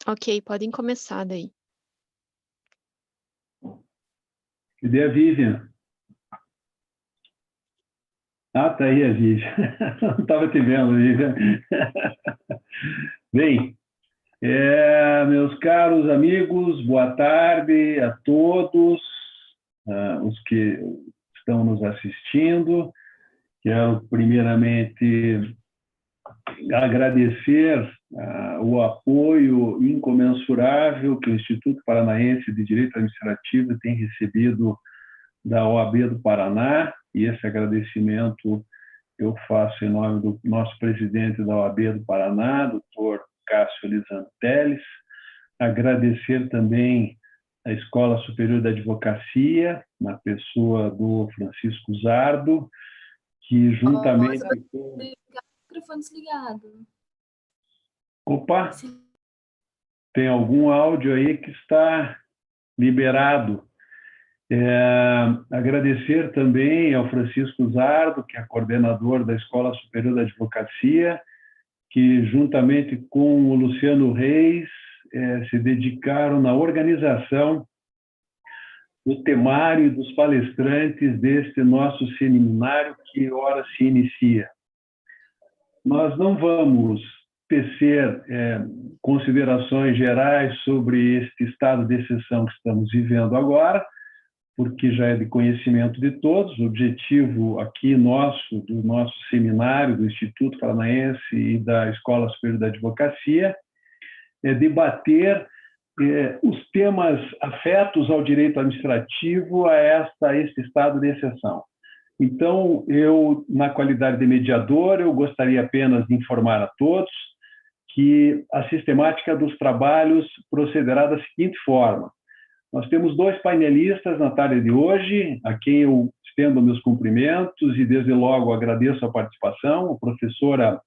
Ok, podem começar daí. Cadê a Vivian? Ah, tá aí a Vivian. Não estava te vendo, Vivian. Bem, meus caros amigos, boa tarde a todos, os que estão nos assistindo. Quero, primeiramente, agradecer o apoio incomensurável que o Instituto Paranaense de Direito Administrativo tem recebido da OAB do Paraná, e esse agradecimento eu faço em nome do nosso presidente da OAB do Paraná, doutor Cássio Lisandro Teles. Agradecer também a Escola Superior da Advocacia, na pessoa do Francisco Zardo, que juntamente com... Microfone desligado. Opa! Tem algum áudio aí que está liberado. Agradecer também ao Francisco Zardo, que é coordenador da Escola Superior da Advocacia, que juntamente com o Luciano Reis se dedicaram na organização do temário e dos palestrantes deste nosso seminário que ora se inicia. Nós não vamos tecer considerações gerais sobre este estado de exceção que estamos vivendo agora, porque já é de conhecimento de todos. O objetivo aqui do nosso seminário, do Instituto Paranaense e da Escola Superior da Advocacia, é debater os temas afetos ao direito administrativo a este estado de exceção. Então, eu, na qualidade de mediador, eu gostaria apenas de informar a todos que a sistemática dos trabalhos procederá da seguinte forma. Nós temos 2 painelistas na tarde de hoje, a quem eu estendo meus cumprimentos e, desde logo, agradeço a participação, a professora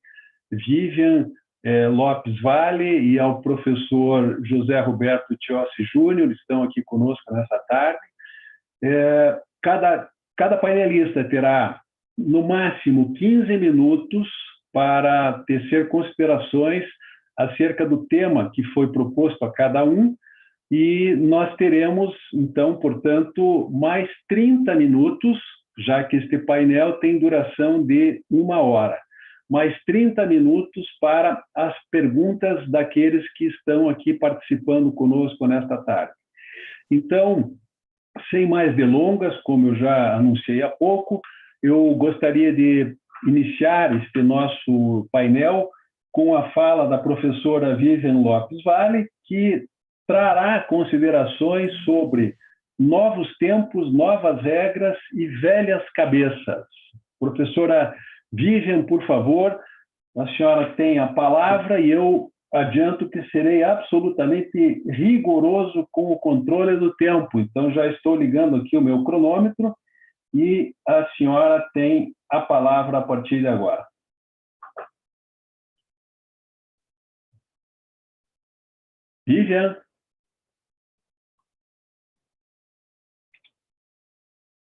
Vivian Lopes Vale e ao professor José Roberto Tiossi Júnior, estão aqui conosco nessa tarde. Cada painelista terá, no máximo, 15 minutos para tecer considerações acerca do tema que foi proposto a cada um, e nós teremos, então, portanto, mais 30 minutos, já que este painel tem duração de 1 hora, mais 30 minutos para as perguntas daqueles que estão aqui participando conosco nesta tarde. Então, sem mais delongas, como eu já anunciei há pouco, eu gostaria de iniciar este nosso painel com a fala da professora Vivian Lopes Vale, que trará considerações sobre novos tempos, novas regras e velhas cabeças. Professora Vivian, por favor, a senhora tem a palavra e eu adianto que serei absolutamente rigoroso com o controle do tempo. Então, já estou ligando aqui o meu cronômetro e a senhora tem a palavra a partir de agora. Vivian?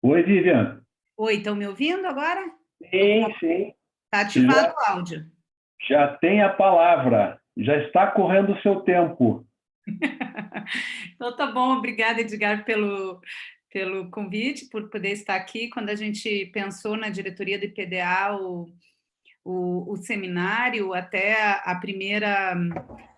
Oi, Vivian. Oi, estão me ouvindo agora? Sim, sim. Está ativado o áudio. Já tem a palavra. Já está correndo o seu tempo. Então, tá bom. Obrigada, Edgar, pelo convite, por poder estar aqui. Quando a gente pensou na diretoria do IPDA, o seminário, até a primeira,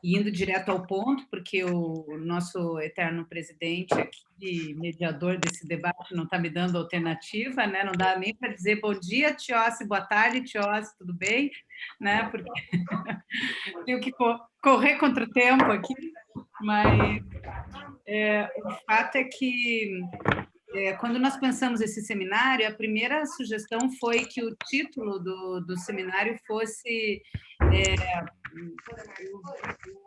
indo direto ao ponto, porque o nosso eterno presidente aqui, mediador desse debate, não está me dando alternativa, né? Não dá nem para dizer bom dia, Tiossi, boa tarde, Tiossi, tudo bem? Né? Porque tenho que correr contra o tempo aqui, mas o fato é que quando nós pensamos esse seminário, a primeira sugestão foi que o título do seminário fosse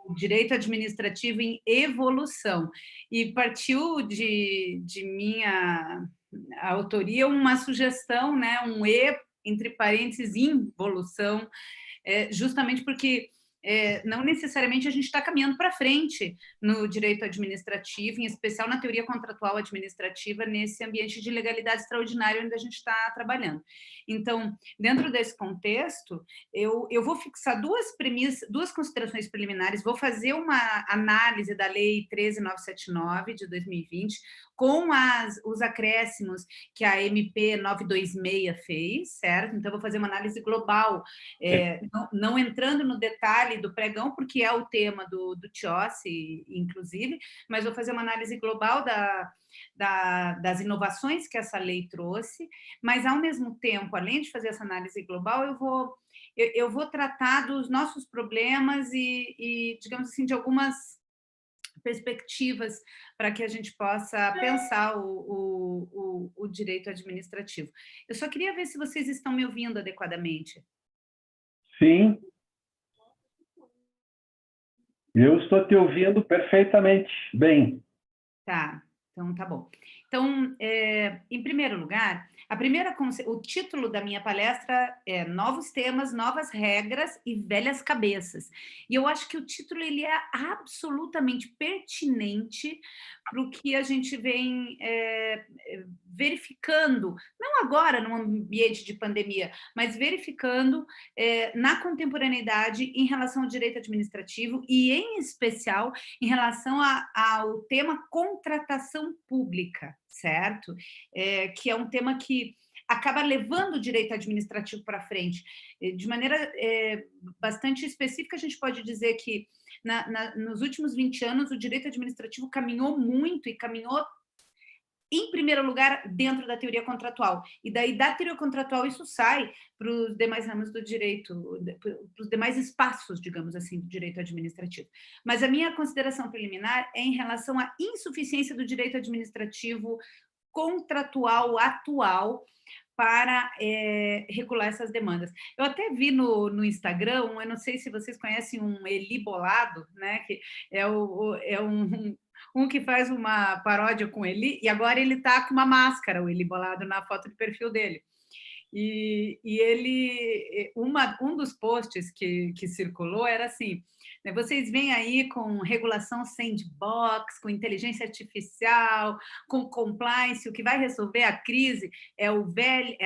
o Direito Administrativo em Evolução, e partiu de minha autoria uma sugestão, né, um E, entre parênteses, involução, justamente porque não necessariamente a gente está caminhando para frente no direito administrativo, em especial na teoria contratual administrativa, nesse ambiente de legalidade extraordinária onde a gente está trabalhando. Então, dentro desse contexto, eu vou fixar duas considerações preliminares, vou fazer uma análise da Lei 13.979, de 2020, com os acréscimos que a MP 926 fez, certo? Então, vou fazer uma análise global, não entrando no detalhe do pregão, porque é o tema do Tiossi, inclusive, mas vou fazer uma análise global das inovações que essa lei trouxe, mas, ao mesmo tempo, além de fazer essa análise global, eu vou tratar dos nossos problemas e, digamos assim, de algumas perspectivas para que a gente possa pensar o direito administrativo. Eu só queria ver se vocês estão me ouvindo adequadamente. Sim. Eu estou te ouvindo perfeitamente bem. Tá, então tá bom. Então, em primeiro lugar, o título da minha palestra é Novos Temas, Novas Regras e Velhas Cabeças. E eu acho que o título ele é absolutamente pertinente para o que a gente vem verificando, não agora, num ambiente de pandemia, mas verificando na contemporaneidade em relação ao direito administrativo e, em especial, em relação ao tema contratação pública, certo? Que é um tema que acaba levando o direito administrativo para frente. De maneira bastante específica, a gente pode dizer que nos últimos 20 anos o direito administrativo caminhou muito e caminhou, em primeiro lugar, dentro da teoria contratual. E daí, da teoria contratual, isso sai para os demais ramos do direito, para os demais espaços, digamos assim, do direito administrativo. Mas a minha consideração preliminar é em relação à insuficiência do direito administrativo contratual atual para regular essas demandas. Eu até vi no Instagram, eu não sei se vocês conhecem um Eli Bolado, né, que é um que faz uma paródia com Eli, e agora ele está com uma máscara, o Eli Bolado, na foto de perfil dele. E ele, um dos posts que circulou era assim, né, vocês vêm aí com regulação sandbox, com inteligência artificial, com compliance, o que vai resolver a crise é o velho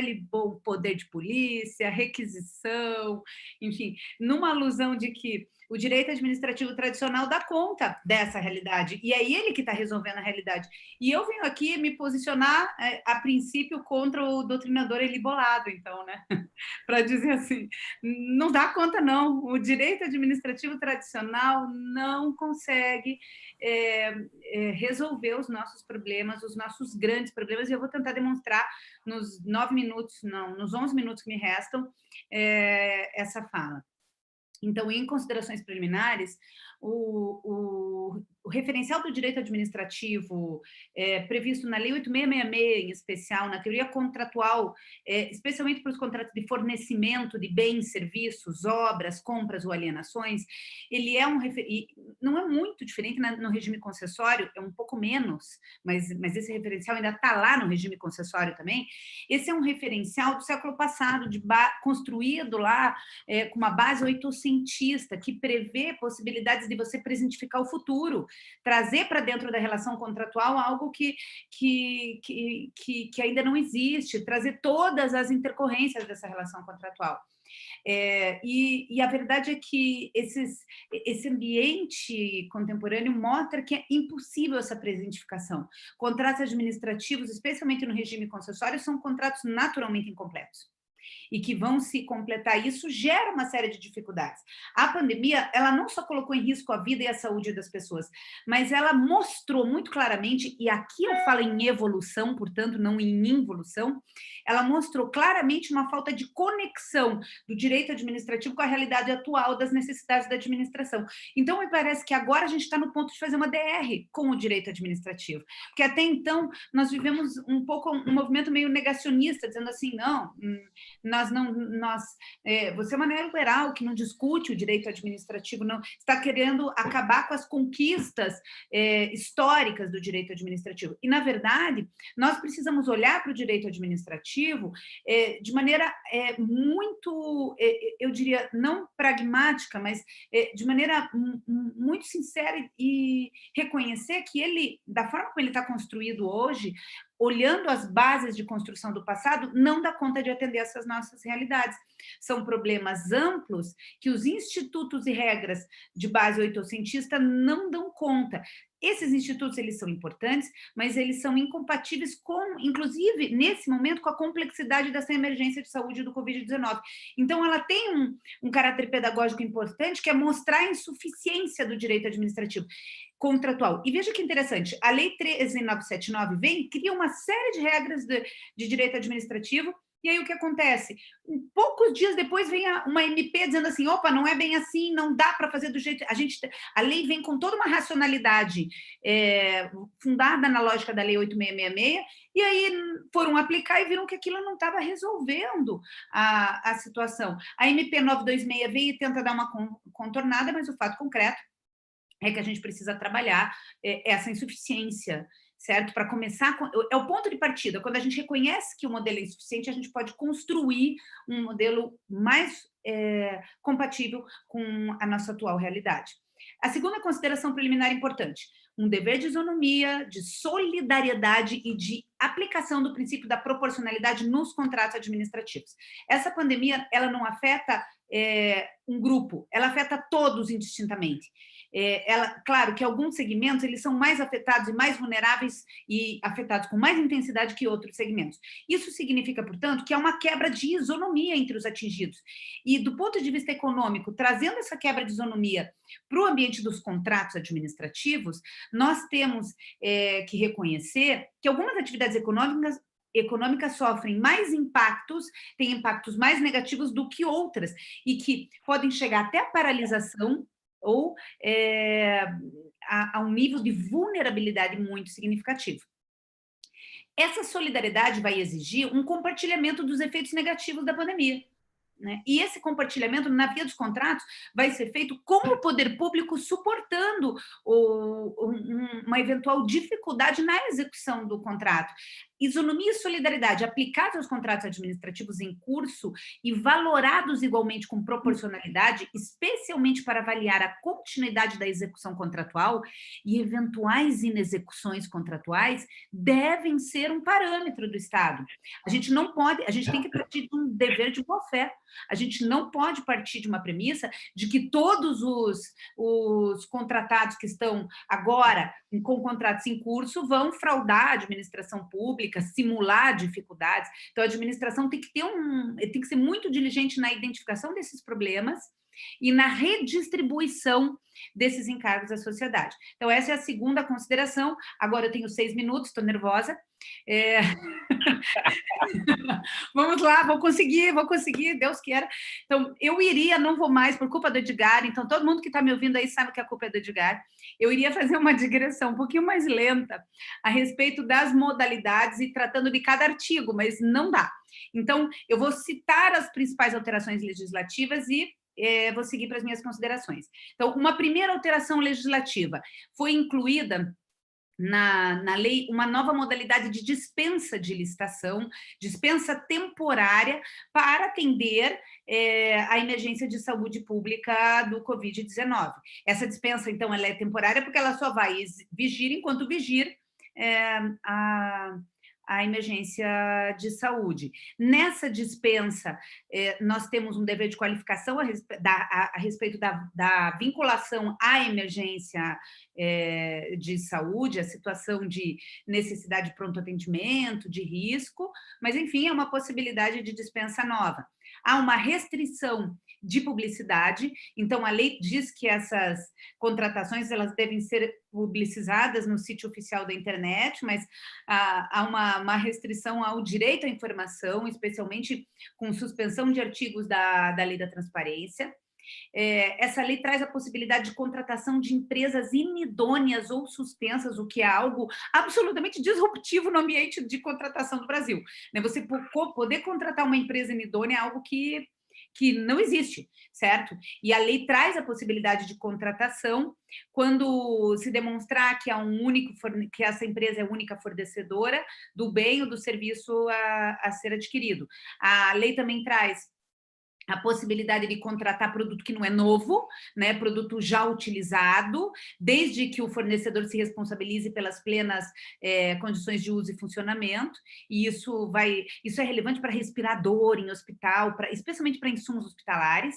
e bom poder de polícia, requisição, enfim, numa alusão de que o direito administrativo tradicional dá conta dessa realidade, e é ele que está resolvendo a realidade. E eu venho aqui me posicionar, a princípio, contra o doutrinador Eli Bolado, então, né? Para dizer assim, não dá conta, não. O direito administrativo tradicional não consegue resolver os nossos problemas, os nossos grandes problemas, e eu vou tentar demonstrar nos 11 minutos que me restam, essa fala. Então, em considerações preliminares, o referencial do direito administrativo previsto na Lei 8.666, em especial, na teoria contratual, especialmente para os contratos de fornecimento de bens, serviços, obras, compras ou alienações, ele não é muito diferente no regime concessório, é um pouco menos, mas esse referencial ainda está lá no regime concessório também. Esse é um referencial do século passado, construído lá com uma base oitocentista, que prevê possibilidades de você presentificar o futuro, trazer para dentro da relação contratual algo que ainda não existe, trazer todas as intercorrências dessa relação contratual. E a verdade é que esse ambiente contemporâneo mostra que é impossível essa presentificação. Contratos administrativos, especialmente no regime concessório, são contratos naturalmente incompletos. E que vão se completar, isso gera uma série de dificuldades. A pandemia, ela não só colocou em risco a vida e a saúde das pessoas, mas ela mostrou muito claramente, e aqui eu falo em evolução, portanto, não em involução, ela mostrou claramente uma falta de conexão do direito administrativo com a realidade atual das necessidades da administração. Então, me parece que agora a gente está no ponto de fazer uma DR com o direito administrativo, porque até então nós vivemos um pouco um movimento meio negacionista, dizendo assim, não, você é uma neoliberal que não discute o direito administrativo, não está querendo acabar com as conquistas históricas do direito administrativo. E, na verdade, nós precisamos olhar para o direito administrativo de maneira muito, eu diria, não pragmática, mas de maneira muito sincera e reconhecer que ele, da forma como ele está construído hoje, olhando as bases de construção do passado, não dá conta de atender essas nossas realidades. São problemas amplos que os institutos e regras de base oitocentista não dão conta. Esses institutos, eles são importantes, mas eles são incompatíveis com, inclusive, nesse momento, com a complexidade dessa emergência de saúde do Covid-19. Então, ela tem um caráter pedagógico importante, que é mostrar a insuficiência do direito administrativo contratual. E veja que interessante, a Lei 13.979 vem e cria uma série de regras de direito administrativo, e aí o que acontece? Poucos dias depois vem uma MP dizendo assim, opa, não é bem assim, não dá para fazer do jeito... A lei vem com toda uma racionalidade fundada na lógica da Lei 8.666, e aí foram aplicar e viram que aquilo não estava resolvendo a situação. A MP 926 veio e tenta dar uma contornada, mas o fato concreto é que a gente precisa trabalhar essa insuficiência, certo? Para começar, é o ponto de partida. Quando a gente reconhece que o modelo é insuficiente, a gente pode construir um modelo mais compatível com a nossa atual realidade. A segunda consideração preliminar importante, um dever de isonomia, de solidariedade e de aplicação do princípio da proporcionalidade nos contratos administrativos. Essa pandemia, ela não afeta um grupo, ela afeta todos indistintamente. Claro que alguns segmentos eles são mais afetados e mais vulneráveis e afetados com mais intensidade que outros segmentos. Isso significa, portanto, que há uma quebra de isonomia entre os atingidos. E, do ponto de vista econômico, trazendo essa quebra de isonomia para o ambiente dos contratos administrativos, nós temos que reconhecer que algumas atividades econômicas sofrem mais impactos, têm impactos mais negativos do que outras, e que podem chegar até a paralisação ou a um nível de vulnerabilidade muito significativo. Essa solidariedade vai exigir um compartilhamento dos efeitos negativos da pandemia, né? E esse compartilhamento, na via dos contratos, vai ser feito com o poder público suportando uma eventual dificuldade na execução do contrato. Isonomia e solidariedade aplicados aos contratos administrativos em curso e valorados igualmente com proporcionalidade, especialmente para avaliar a continuidade da execução contratual e eventuais inexecuções contratuais, devem ser um parâmetro do Estado. A gente tem que partir de um dever de boa-fé. A gente não pode partir de uma premissa de que todos os contratados que estão agora com contratos em curso vão fraudar a administração pública, simular dificuldades. Então, a administração tem que ser muito diligente na identificação desses problemas e na redistribuição desses encargos à sociedade. Então, essa é a segunda consideração. Agora eu tenho 6 minutos, estou nervosa. Vamos lá, vou conseguir, Deus queira. Então, não vou mais, por culpa do Edgar, então todo mundo que está me ouvindo aí sabe que a culpa é do Edgar. Eu iria fazer uma digressão um pouquinho mais lenta a respeito das modalidades e tratando de cada artigo, mas não dá. Então, eu vou citar as principais alterações legislativas e vou seguir para as minhas considerações. Então, uma primeira alteração legislativa foi incluída na lei uma nova modalidade de dispensa de licitação, dispensa temporária para atender a emergência de saúde pública do Covid-19. Essa dispensa, então, ela é temporária porque ela só vai vigir enquanto vigir a emergência de saúde. Nessa dispensa, nós temos um dever de qualificação a respeito da vinculação à emergência de saúde, a situação de necessidade de pronto atendimento, de risco, mas, enfim, é uma possibilidade de dispensa nova. Há uma restrição de publicidade, então a lei diz que essas contratações elas devem ser publicizadas no sítio oficial da internet, mas há uma restrição ao direito à informação, especialmente com suspensão de artigos da lei da transparência. Essa lei traz a possibilidade de contratação de empresas inidôneas ou suspensas, o que é algo absolutamente disruptivo no ambiente de contratação do Brasil. Né? Você poder contratar uma empresa inidônea é algo que não existe, certo? E a lei traz a possibilidade de contratação quando se demonstrar que que essa empresa é a única fornecedora do bem ou do serviço a ser adquirido. A lei também traz a possibilidade de contratar produto que não é novo, né, produto já utilizado, desde que o fornecedor se responsabilize pelas plenas condições de uso e funcionamento, e isso é relevante para respirador em hospital, especialmente para insumos hospitalares.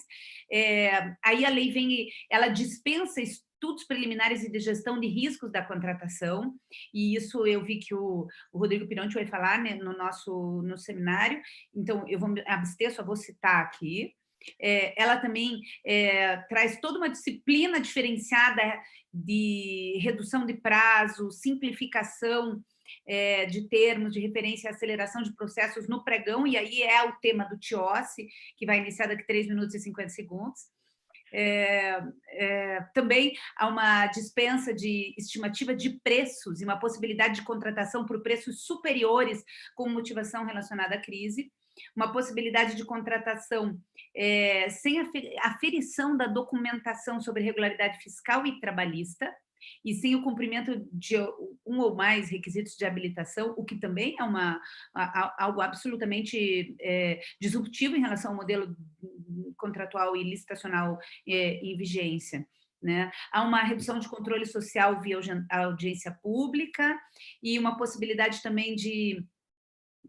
Aí a lei ela dispensa estudos preliminares e de gestão de riscos da contratação, e isso eu vi que o Rodrigo Pironti vai falar, né, no seminário, então eu vou me abster, só vou citar aqui. Ela também traz toda uma disciplina diferenciada de redução de prazo, simplificação de termos, de referência e aceleração de processos no pregão, e aí é o tema do TIOSSE, que vai iniciar daqui a 3 minutos e 50 segundos. Também há uma dispensa de estimativa de preços e uma possibilidade de contratação por preços superiores com motivação relacionada à crise, uma possibilidade de contratação sem aferição da documentação sobre regularidade fiscal e trabalhista, e sem o cumprimento de um ou mais requisitos de habilitação, o que também é algo absolutamente disruptivo em relação ao modelo contratual e licitacional em vigência. Né? Há uma redução de controle social via audiência pública e uma possibilidade também de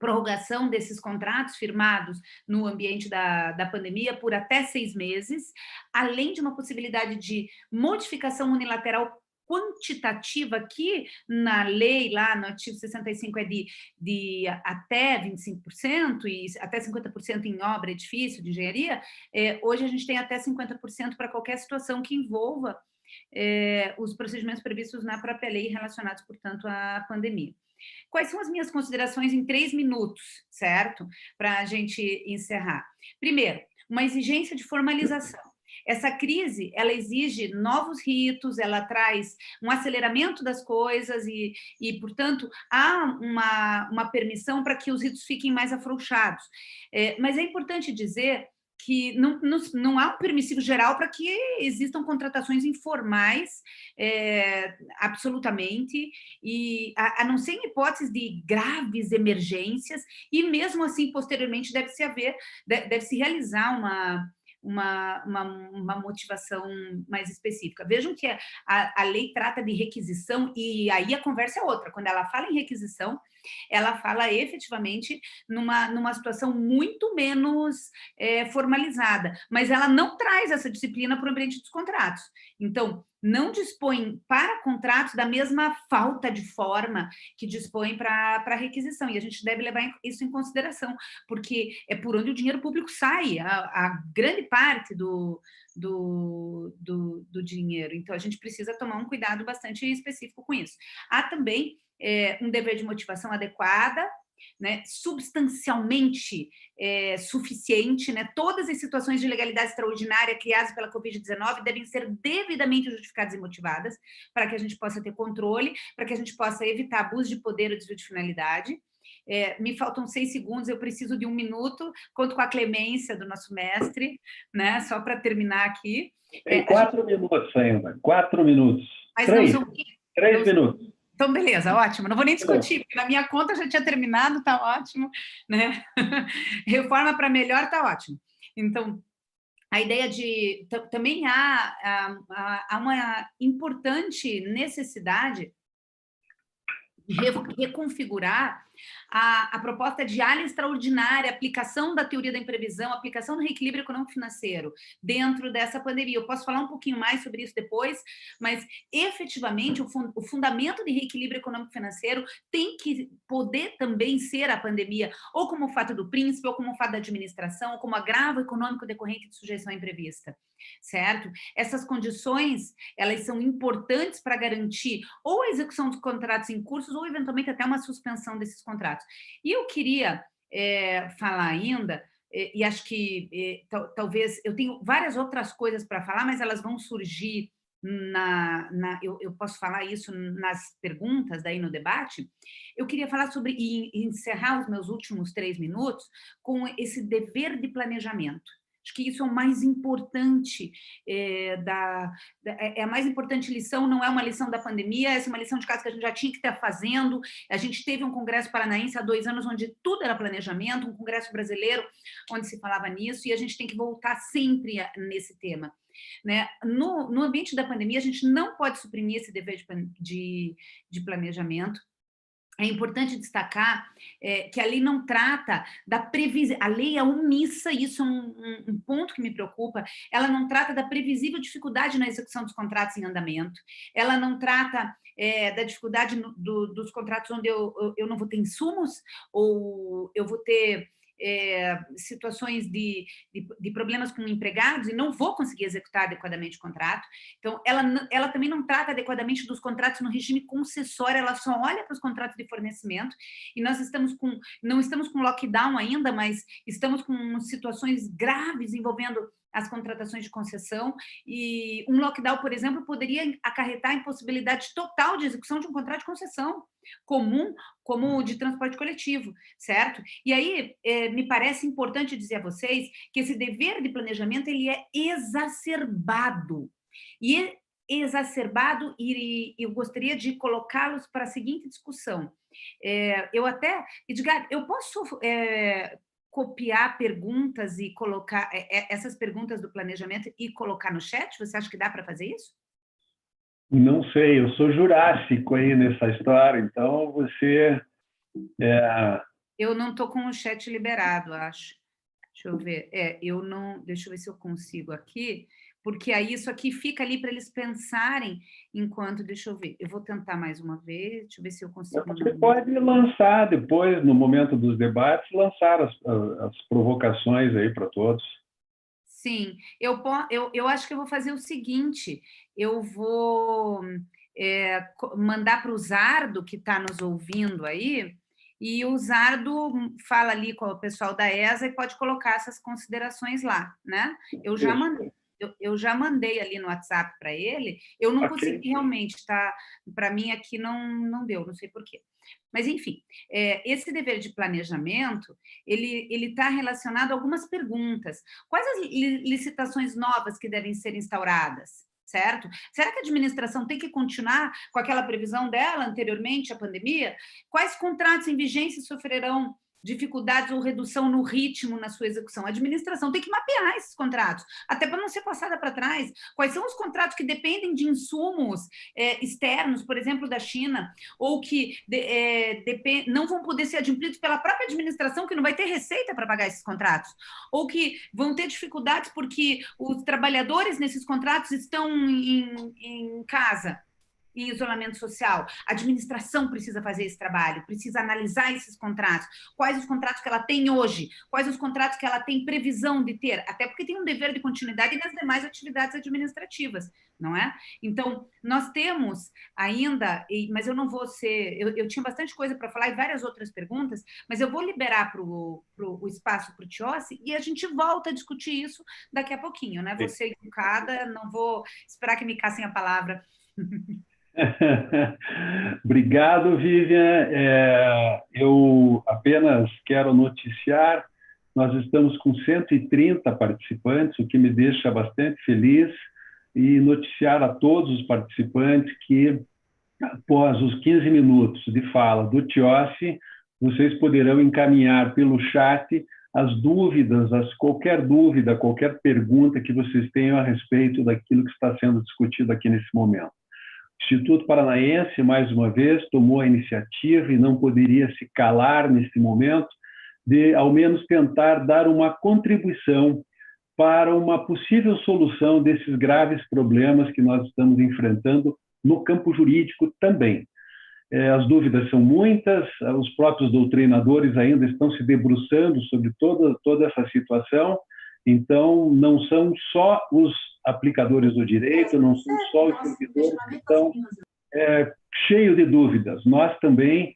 prorrogação desses contratos firmados no ambiente da pandemia por até 6 meses, além de uma possibilidade de modificação unilateral quantitativa, que na lei, lá no artigo 65, é de até 25% e até 50% em obra, edifício, de engenharia. Hoje a gente tem até 50% para qualquer situação que envolva os procedimentos previstos na própria lei relacionados, portanto, à pandemia. Quais são as minhas considerações em 3 minutos, certo? Para a gente encerrar. Primeiro, uma exigência de formalização. Essa crise, ela exige novos ritos, ela traz um aceleramento das coisas e portanto, há uma permissão para que os ritos fiquem mais afrouxados. Mas é importante dizer que não há um permissivo geral para que existam contratações informais, absolutamente, e a não ser em hipóteses de graves emergências, e mesmo assim, posteriormente, deve-se realizar uma motivação mais específica. Vejam que a lei trata de requisição, e aí a conversa é outra. Quando ela fala em requisição, ela fala efetivamente numa situação muito menos formalizada, mas ela não traz essa disciplina para o ambiente dos contratos. Então, não dispõe para contratos da mesma falta de forma que dispõe para requisição, e a gente deve levar isso em consideração, porque é por onde o dinheiro público sai, a grande parte do dinheiro. Então, a gente precisa tomar um cuidado bastante específico com isso. Há também um dever de motivação adequada, né, substancialmente suficiente, né? Todas as situações de legalidade extraordinária criadas pela Covid-19 devem ser devidamente justificadas e motivadas para que a gente possa ter controle, para que a gente possa evitar abuso de poder ou desvio de finalidade. Me faltam 6 segundos, eu preciso de 1 minuto, conto com a clemência do nosso mestre, né? Só para terminar aqui. Tem 4 minutos ainda, 4 minutos. Mas 3 não são... 3 minutos. Então, beleza, ótimo. Não vou nem discutir, porque na minha conta já tinha terminado, tá ótimo, né? Reforma para melhor, tá ótimo. Então, a ideia de... Também há uma importante necessidade de reconfigurar a proposta de área extraordinária, aplicação da teoria da imprevisão, aplicação do reequilíbrio econômico-financeiro dentro dessa pandemia. Eu posso falar um pouquinho mais sobre isso depois, mas efetivamente o fundamento de reequilíbrio econômico-financeiro tem que poder também ser a pandemia, ou como fato do príncipe, ou como fato da administração, ou como agravo econômico decorrente de sujeição imprevista, certo? Essas condições, elas são importantes para garantir ou a execução dos contratos em cursos, ou eventualmente até uma suspensão desses contratos. E eu queria falar ainda e acho que talvez eu tenho várias outras coisas para falar, mas elas vão surgir eu posso falar isso nas perguntas daí no debate. Eu queria falar sobre e encerrar os meus últimos 3 minutos com esse dever de planejamento. Acho que isso é o mais importante, a mais importante lição, não é uma lição da pandemia, essa é uma lição de casa que a gente já tinha que estar fazendo. A gente teve um congresso paranaense há 2 anos onde tudo era planejamento, um congresso brasileiro onde se falava nisso, e a gente tem que voltar sempre nesse tema. Né? No ambiente da pandemia, a gente não pode suprimir esse dever de planejamento. É importante destacar que a lei não trata da previsão, a lei é omissa, isso é um ponto que me preocupa, ela não trata da previsível dificuldade na execução dos contratos em andamento, ela não trata da dificuldade dos contratos onde eu não vou ter insumos, ou eu vou ter situações de problemas com empregados e não vou conseguir executar adequadamente o contrato. Então, ela também não trata adequadamente dos contratos no regime concessório, ela só olha para os contratos de fornecimento, e nós não estamos com lockdown ainda, mas estamos com situações graves envolvendo as contratações de concessão, e um lockdown, por exemplo, poderia acarretar a impossibilidade total de execução de um contrato de concessão comum, como o de transporte coletivo, certo? E aí, me parece importante dizer a vocês que esse dever de planejamento, ele é exacerbado, e eu gostaria de colocá-los para a seguinte discussão. Edgar, eu posso copiar perguntas e colocar essas perguntas do planejamento e colocar no chat? Você acha que dá para fazer isso? Não sei, eu sou jurássico aí nessa história, então você... Eu não estou com o chat liberado, acho. Deixa eu ver. Deixa eu ver se eu consigo aqui, porque aí isso aqui fica ali para eles pensarem enquanto... Deixa eu ver. Eu vou tentar mais uma vez, deixa eu ver se eu consigo... Você pode lançar depois, no momento dos debates, lançar as provocações aí para todos. Sim, eu acho que eu vou fazer o seguinte, eu vou mandar para o Zardo, que está nos ouvindo aí, e o Zardo fala ali com o pessoal da ESA e pode colocar essas considerações lá, né? Eu já mandei ali no WhatsApp para ele, eu não consegui realmente, tá? Para mim aqui não deu, não sei por quê. Mas, enfim, esse dever de planejamento, ele está relacionado a algumas perguntas. Quais as licitações novas que devem ser instauradas, certo? Será que a administração tem que continuar com aquela previsão dela anteriormente à pandemia? Quais contratos em vigência sofrerão dificuldades ou redução no ritmo na sua execução? A administração tem que mapear esses contratos, até para não ser passada para trás. Quais são os contratos que dependem de insumos externos, por exemplo, da China, ou que não vão poder ser adimplidos pela própria administração, que não vai ter receita para pagar esses contratos, ou que vão ter dificuldades porque os trabalhadores nesses contratos estão em casa, em isolamento social. A administração precisa fazer esse trabalho, precisa analisar esses contratos, quais os contratos que ela tem hoje, quais os contratos que ela tem previsão de ter, até porque tem um dever de continuidade nas demais atividades administrativas, não é? Então, nós temos ainda, mas eu não vou ser... Eu tinha bastante coisa para falar e várias outras perguntas, mas eu vou liberar o espaço para o Tiossi e a gente volta a discutir isso daqui a pouquinho, né? Vou ser educada, não vou esperar que me cassem a palavra. Obrigado, Vivian. Eu apenas quero noticiar, nós estamos com 130 participantes, o que me deixa bastante feliz, e noticiar a todos os participantes que, após os 15 minutos de fala do Tiossi, vocês poderão encaminhar pelo chat as dúvidas, qualquer dúvida, qualquer pergunta que vocês tenham a respeito daquilo que está sendo discutido aqui nesse momento. O Instituto Paranaense, mais uma vez, tomou a iniciativa e não poderia se calar nesse momento de, ao menos, tentar dar uma contribuição para uma possível solução desses graves problemas que nós estamos enfrentando no campo jurídico também. As dúvidas são muitas, os próprios doutrinadores ainda estão se debruçando sobre toda essa situação, então não são só os aplicadores do direito, não são só os servidores que estão cheios de dúvidas. Nós também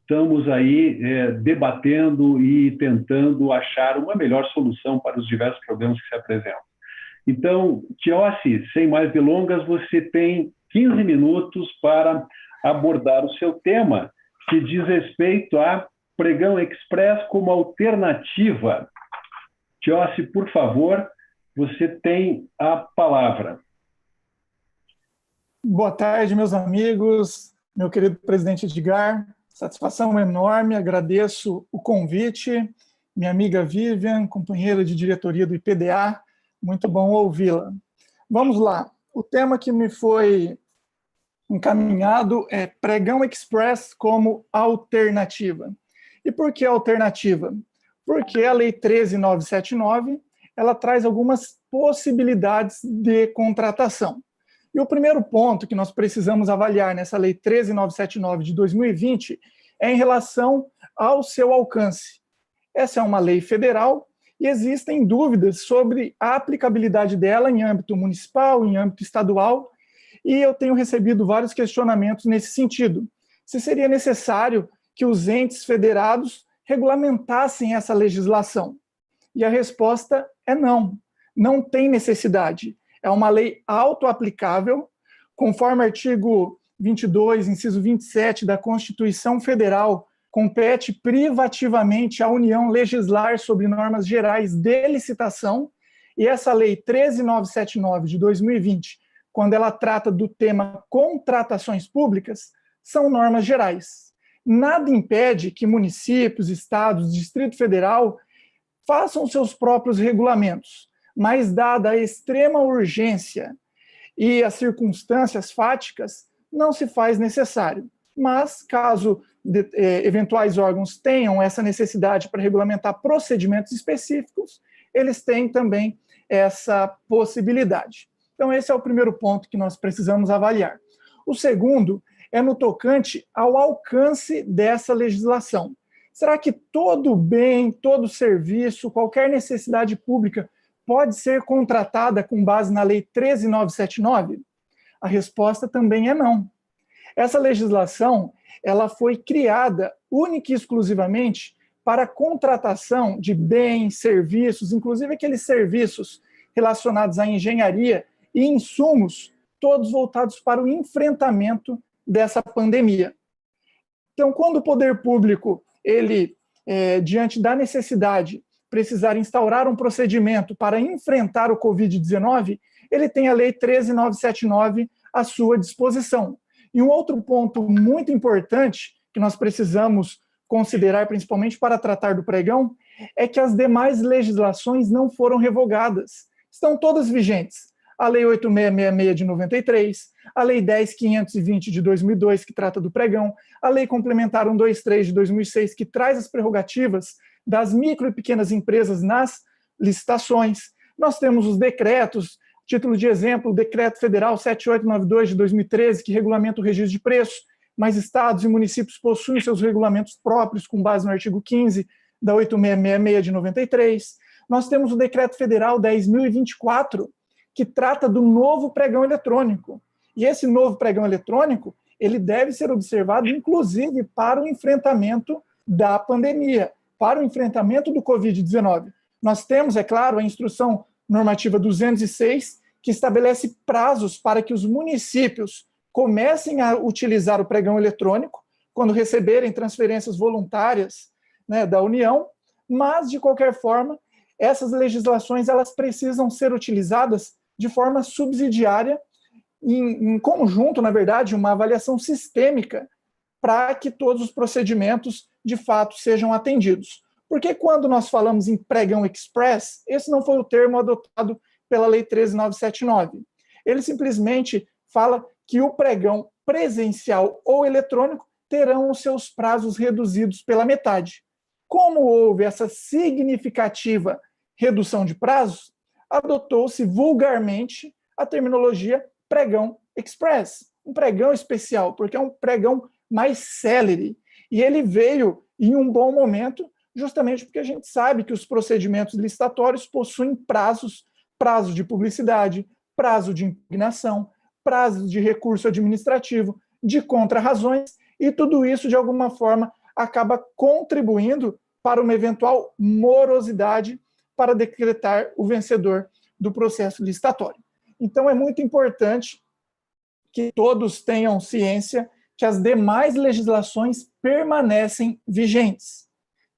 estamos aí debatendo e tentando achar uma melhor solução para os diversos problemas que se apresentam. Então, Tiossi, sem mais delongas, você tem 15 minutos para abordar o seu tema, que diz respeito a Pregão Express como alternativa. Tiossi, por favor, você tem a palavra. Boa tarde, meus amigos, meu querido presidente Edgar. Satisfação enorme, agradeço o convite. Minha amiga Vivian, companheira de diretoria do IPDA, muito bom ouvi-la. Vamos lá, o tema que me foi encaminhado é Pregão Express como alternativa. E por que alternativa? Porque a Lei 13.979, ela traz algumas possibilidades de contratação. E o primeiro ponto que nós precisamos avaliar nessa Lei 13.979 de 2020 é em relação ao seu alcance. Essa é uma lei federal e existem dúvidas sobre a aplicabilidade dela em âmbito municipal, em âmbito estadual, e eu tenho recebido vários questionamentos nesse sentido. Se seria necessário que os entes federados regulamentassem essa legislação? E a resposta é não, não tem necessidade. É uma lei autoaplicável, conforme o artigo 22, inciso 27 da Constituição Federal, compete privativamente à União legislar sobre normas gerais de licitação, e essa lei 13.979 de 2020, quando ela trata do tema contratações públicas, são normas gerais. Nada impede que municípios, estados, Distrito Federal façam seus próprios regulamentos, mas dada a extrema urgência e as circunstâncias fáticas, não se faz necessário. Mas, caso eventuais órgãos tenham essa necessidade para regulamentar procedimentos específicos, eles têm também essa possibilidade. Então, esse é o primeiro ponto que nós precisamos avaliar. O segundo é no tocante ao alcance dessa legislação. Será que todo bem, todo serviço, qualquer necessidade pública pode ser contratada com base na Lei 13.979? A resposta também é não. Essa legislação, ela foi criada única e exclusivamente para a contratação de bens, serviços, inclusive aqueles serviços relacionados à engenharia e insumos, todos voltados para o enfrentamento dessa pandemia. Então, quando o poder público, ele, diante da necessidade, precisar instaurar um procedimento para enfrentar o Covid-19, ele tem a Lei 13.979 à sua disposição. E um outro ponto muito importante que nós precisamos considerar, principalmente para tratar do pregão, é que as demais legislações não foram revogadas. Estão todas vigentes. A Lei 8.666 de 93, a Lei 10.520 de 2002, que trata do pregão, a Lei Complementar 123 de 2006, que traz as prerrogativas das micro e pequenas empresas nas licitações. Nós temos os decretos, título de exemplo, o Decreto Federal 7892 de 2013, que regulamenta o registro de preços, mas estados e municípios possuem seus regulamentos próprios com base no artigo 15 da 8.666 de 93. Nós temos o Decreto Federal 10.024, que trata do novo pregão eletrônico. E esse novo pregão eletrônico, ele deve ser observado, inclusive, para o enfrentamento da pandemia, para o enfrentamento do Covid-19. Nós temos, é claro, a Instrução Normativa 206, que estabelece prazos para que os municípios comecem a utilizar o pregão eletrônico, quando receberem transferências voluntárias, né, da União, mas, de qualquer forma, essas legislações elas precisam ser utilizadas de forma subsidiária, em conjunto, na verdade, uma avaliação sistêmica para que todos os procedimentos, de fato, sejam atendidos. Porque quando nós falamos em pregão express, esse não foi o termo adotado pela Lei 13.979. Ele simplesmente fala que o pregão presencial ou eletrônico terão os seus prazos reduzidos pela metade. Como houve essa significativa redução de prazos, adotou-se vulgarmente a terminologia pregão express, um pregão especial, porque é um pregão mais célere. E ele veio em um bom momento, justamente porque a gente sabe que os procedimentos licitatórios possuem prazos, prazo de publicidade, prazo de impugnação, prazo de recurso administrativo, de contrarrazões, e tudo isso, de alguma forma, acaba contribuindo para uma eventual morosidade para decretar o vencedor do processo licitatório. Então, é muito importante que todos tenham ciência que as demais legislações permanecem vigentes.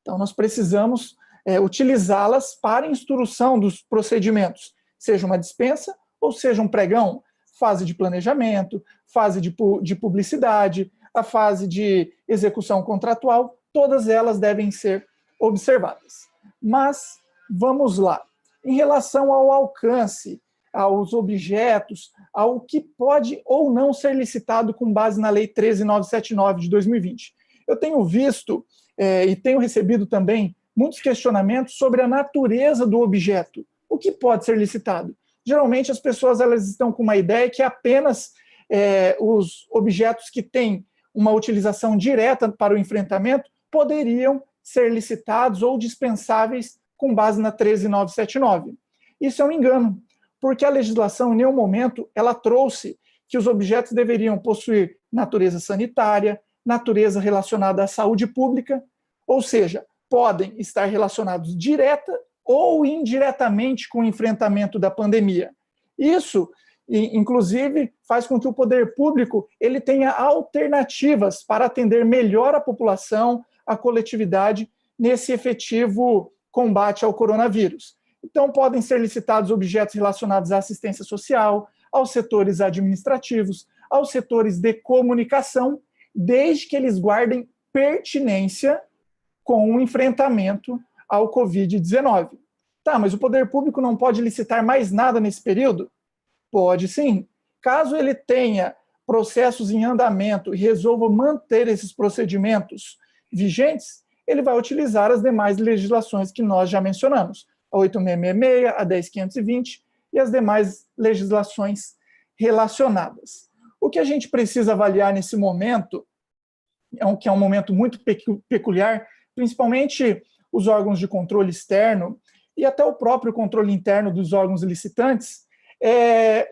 Então, nós precisamos utilizá-las para instrução dos procedimentos, seja uma dispensa ou seja um pregão, fase de planejamento, fase de publicidade, a fase de execução contratual, todas elas devem ser observadas. Mas, vamos lá. Em relação ao alcance, aos objetos, ao que pode ou não ser licitado com base na Lei 13.979 de 2020. Eu tenho visto e tenho recebido também muitos questionamentos sobre a natureza do objeto. O que pode ser licitado? Geralmente as pessoas elas estão com uma ideia que apenas os objetos que têm uma utilização direta para o enfrentamento poderiam ser licitados ou dispensáveis com base na 13.979. Isso é um engano, porque a legislação, em nenhum momento, ela trouxe que os objetos deveriam possuir natureza sanitária, natureza relacionada à saúde pública, ou seja, podem estar relacionados direta ou indiretamente com o enfrentamento da pandemia. Isso, inclusive, faz com que o poder público ele tenha alternativas para atender melhor a população, a coletividade, nesse efetivo combate ao coronavírus. Então, podem ser licitados objetos relacionados à assistência social, aos setores administrativos, aos setores de comunicação, desde que eles guardem pertinência com o enfrentamento ao Covid-19. Tá, mas o poder público não pode licitar mais nada nesse período? Pode sim. Caso ele tenha processos em andamento e resolva manter esses procedimentos vigentes, ele vai utilizar as demais legislações que nós já mencionamos, a 8666, a 10.520 e as demais legislações relacionadas. O que a gente precisa avaliar nesse momento, que é um momento muito peculiar, principalmente os órgãos de controle externo e até o próprio controle interno dos órgãos licitantes,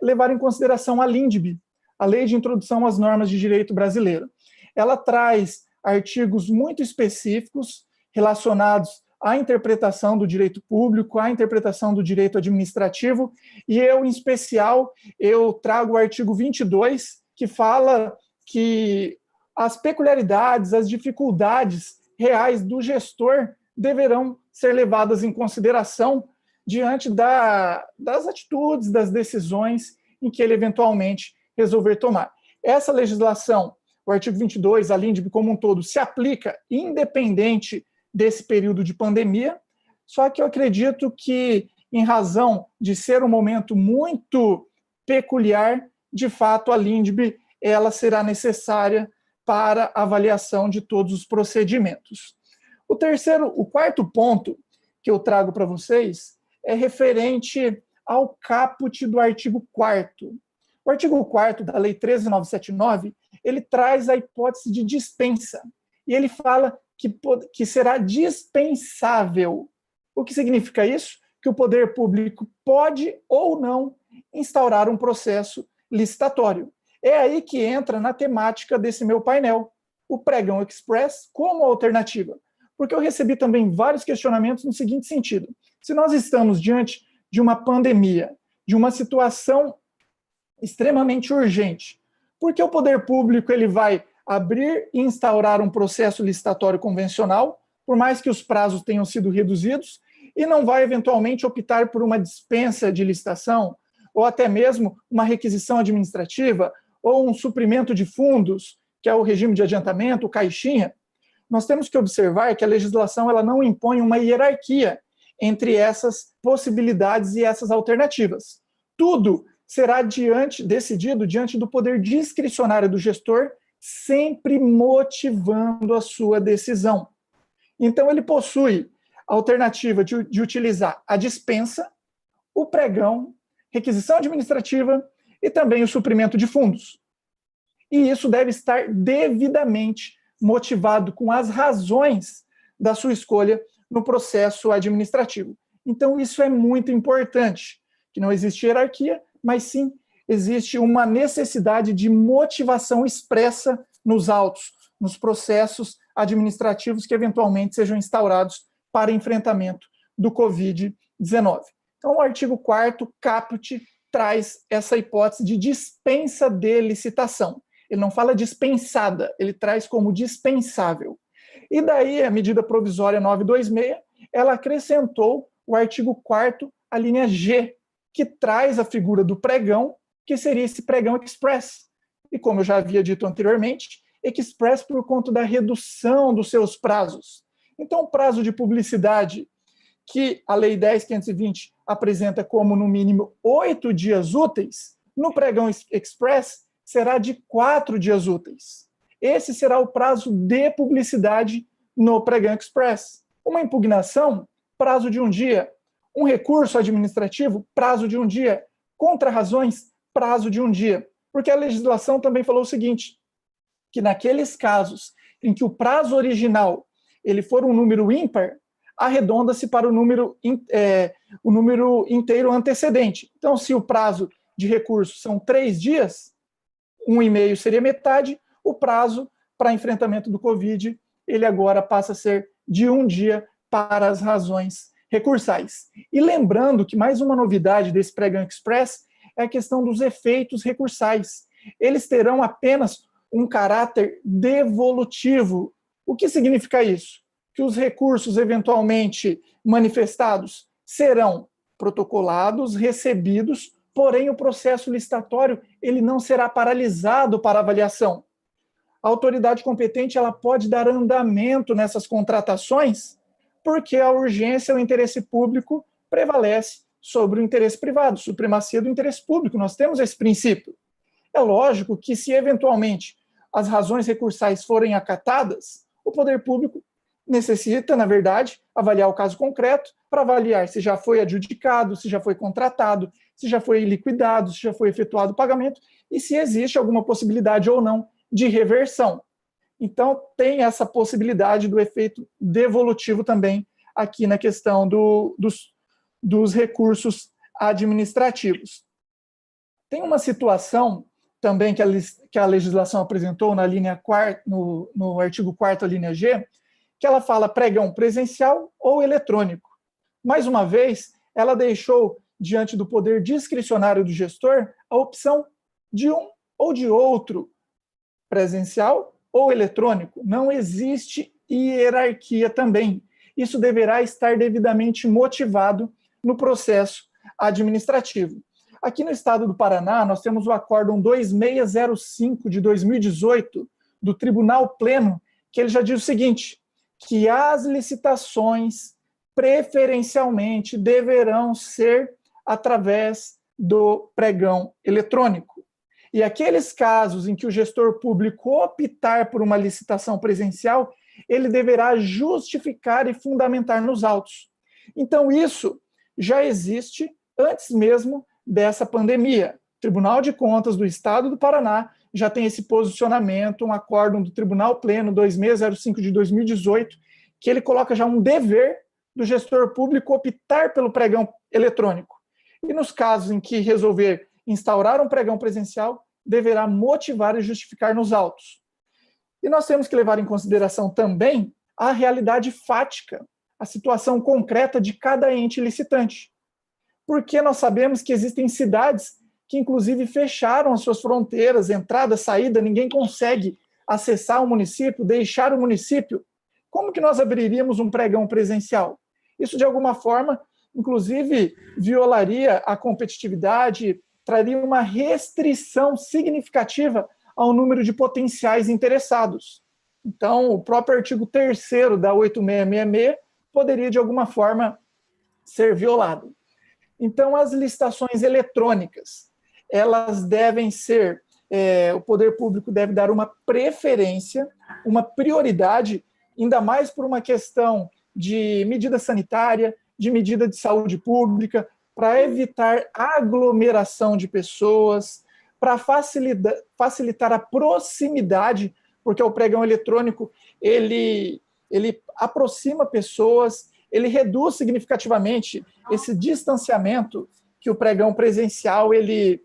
levar em consideração a LINDB, a Lei de Introdução às Normas de Direito Brasileiro. Ela traz artigos muito específicos relacionados à interpretação do direito público, à interpretação do direito administrativo, e eu, em especial, eu trago o artigo 22, que fala que as peculiaridades, as dificuldades reais do gestor deverão ser levadas em consideração diante das atitudes, das decisões em que ele eventualmente resolver tomar. Essa legislação, o artigo 22, a LINDB como um todo, se aplica independente desse período de pandemia, só que eu acredito que, em razão de ser um momento muito peculiar, de fato, a LINDB ela será necessária para avaliação de todos os procedimentos. O quarto ponto que eu trago para vocês é referente ao caput do artigo 4º. O artigo 4º da Lei 13.979, ele traz a hipótese de dispensa, e ele fala que será dispensável. O que significa isso? Que o poder público pode ou não instaurar um processo licitatório. É aí que entra na temática desse meu painel, o pregão express como alternativa. Porque eu recebi também vários questionamentos no seguinte sentido: se nós estamos diante de uma pandemia, de uma situação extremamente urgente, por que o poder público ele vai abrir e instaurar um processo licitatório convencional, por mais que os prazos tenham sido reduzidos, e não vai eventualmente optar por uma dispensa de licitação, ou até mesmo uma requisição administrativa, ou um suprimento de fundos, que é o regime de adiantamento, o caixinha? Nós temos que observar que a legislação ela não impõe uma hierarquia entre essas possibilidades e essas alternativas. Tudo será decidido diante do poder discricionário do gestor, sempre motivando a sua decisão. Então, ele possui a alternativa de utilizar a dispensa, o pregão, requisição administrativa e também o suprimento de fundos. E isso deve estar devidamente motivado com as razões da sua escolha no processo administrativo. Então, isso é muito importante, que não existe hierarquia, mas sim existe uma necessidade de motivação expressa nos autos, nos processos administrativos que eventualmente sejam instaurados para enfrentamento do Covid-19. Então, o artigo 4º, caput, traz essa hipótese de dispensa de licitação. Ele não fala dispensada, ele traz como dispensável. E daí, a medida provisória 926, ela acrescentou o artigo 4º, a linha G, que traz a figura do pregão, que seria esse pregão express. E como eu já havia dito anteriormente, express por conta da redução dos seus prazos. Então, o prazo de publicidade que a Lei 10.520 apresenta como, no mínimo, 8 dias úteis, no pregão express será de 4 dias úteis. Esse será o prazo de publicidade no pregão express. Uma impugnação, prazo de 1 dia. Um recurso administrativo, prazo de 1 dia. Contra-razões, prazo de 1 dia. Porque a legislação também falou o seguinte, que naqueles casos em que o prazo original ele for um número ímpar, arredonda-se para o número inteiro antecedente. Então, se o prazo de recurso são 3 dias, 1,5 seria metade, o prazo para enfrentamento do Covid, ele agora passa a ser de 1 dia para as razões recursais. E lembrando que mais uma novidade desse pregão express é a questão dos efeitos recursais. Eles terão apenas um caráter devolutivo. O que significa isso? Que os recursos eventualmente manifestados serão protocolados, recebidos, porém o processo licitatório ele não será paralisado para avaliação. A autoridade competente ela pode dar andamento nessas contratações porque a urgência, o interesse público prevalece sobre o interesse privado, supremacia do interesse público. Nós temos esse princípio. É lógico que se eventualmente as razões recursais forem acatadas, o poder público necessita, na verdade, avaliar o caso concreto para avaliar se já foi adjudicado, se já foi contratado, se já foi liquidado, se já foi efetuado o pagamento e se existe alguma possibilidade ou não de reversão. Então, tem essa possibilidade do efeito devolutivo também aqui na questão dos recursos administrativos. Tem uma situação também que a legislação apresentou na linha 4ª, no artigo 4º, a linha G, que ela fala pregão presencial ou eletrônico. Mais uma vez, ela deixou diante do poder discricionário do gestor a opção de um ou de outro, presencial ou eletrônico. Não existe hierarquia também. Isso deverá estar devidamente motivado no processo administrativo. Aqui no estado do Paraná, nós temos o Acórdão 2605 de 2018 do Tribunal Pleno, que ele já diz o seguinte, que as licitações preferencialmente deverão ser através do pregão eletrônico. E aqueles casos em que o gestor público optar por uma licitação presencial, ele deverá justificar e fundamentar nos autos. Então, isso já existe antes mesmo dessa pandemia. O Tribunal de Contas do Estado do Paraná já tem esse posicionamento, um acórdão do Tribunal Pleno 2605 de 2018, que ele coloca já um dever do gestor público optar pelo pregão eletrônico. E nos casos em que resolver instaurar um pregão presencial, deverá motivar e justificar nos autos. E nós temos que levar em consideração também a realidade fática, a situação concreta de cada ente licitante. Porque nós sabemos que existem cidades que, inclusive, fecharam as suas fronteiras, entrada, saída, ninguém consegue acessar o município, deixar o município. Como que nós abriríamos um pregão presencial? Isso, de alguma forma, inclusive, violaria a competitividade, traria uma restrição significativa ao número de potenciais interessados. Então, o próprio artigo 3º da 8666 poderia, de alguma forma, ser violado. Então, as licitações eletrônicas, elas devem ser, o poder público deve dar uma preferência, uma prioridade, ainda mais por uma questão de medida sanitária, de medida de saúde pública, para evitar aglomeração de pessoas, para facilitar a proximidade, porque o pregão eletrônico, ele aproxima pessoas, ele reduz significativamente esse distanciamento que o pregão presencial ele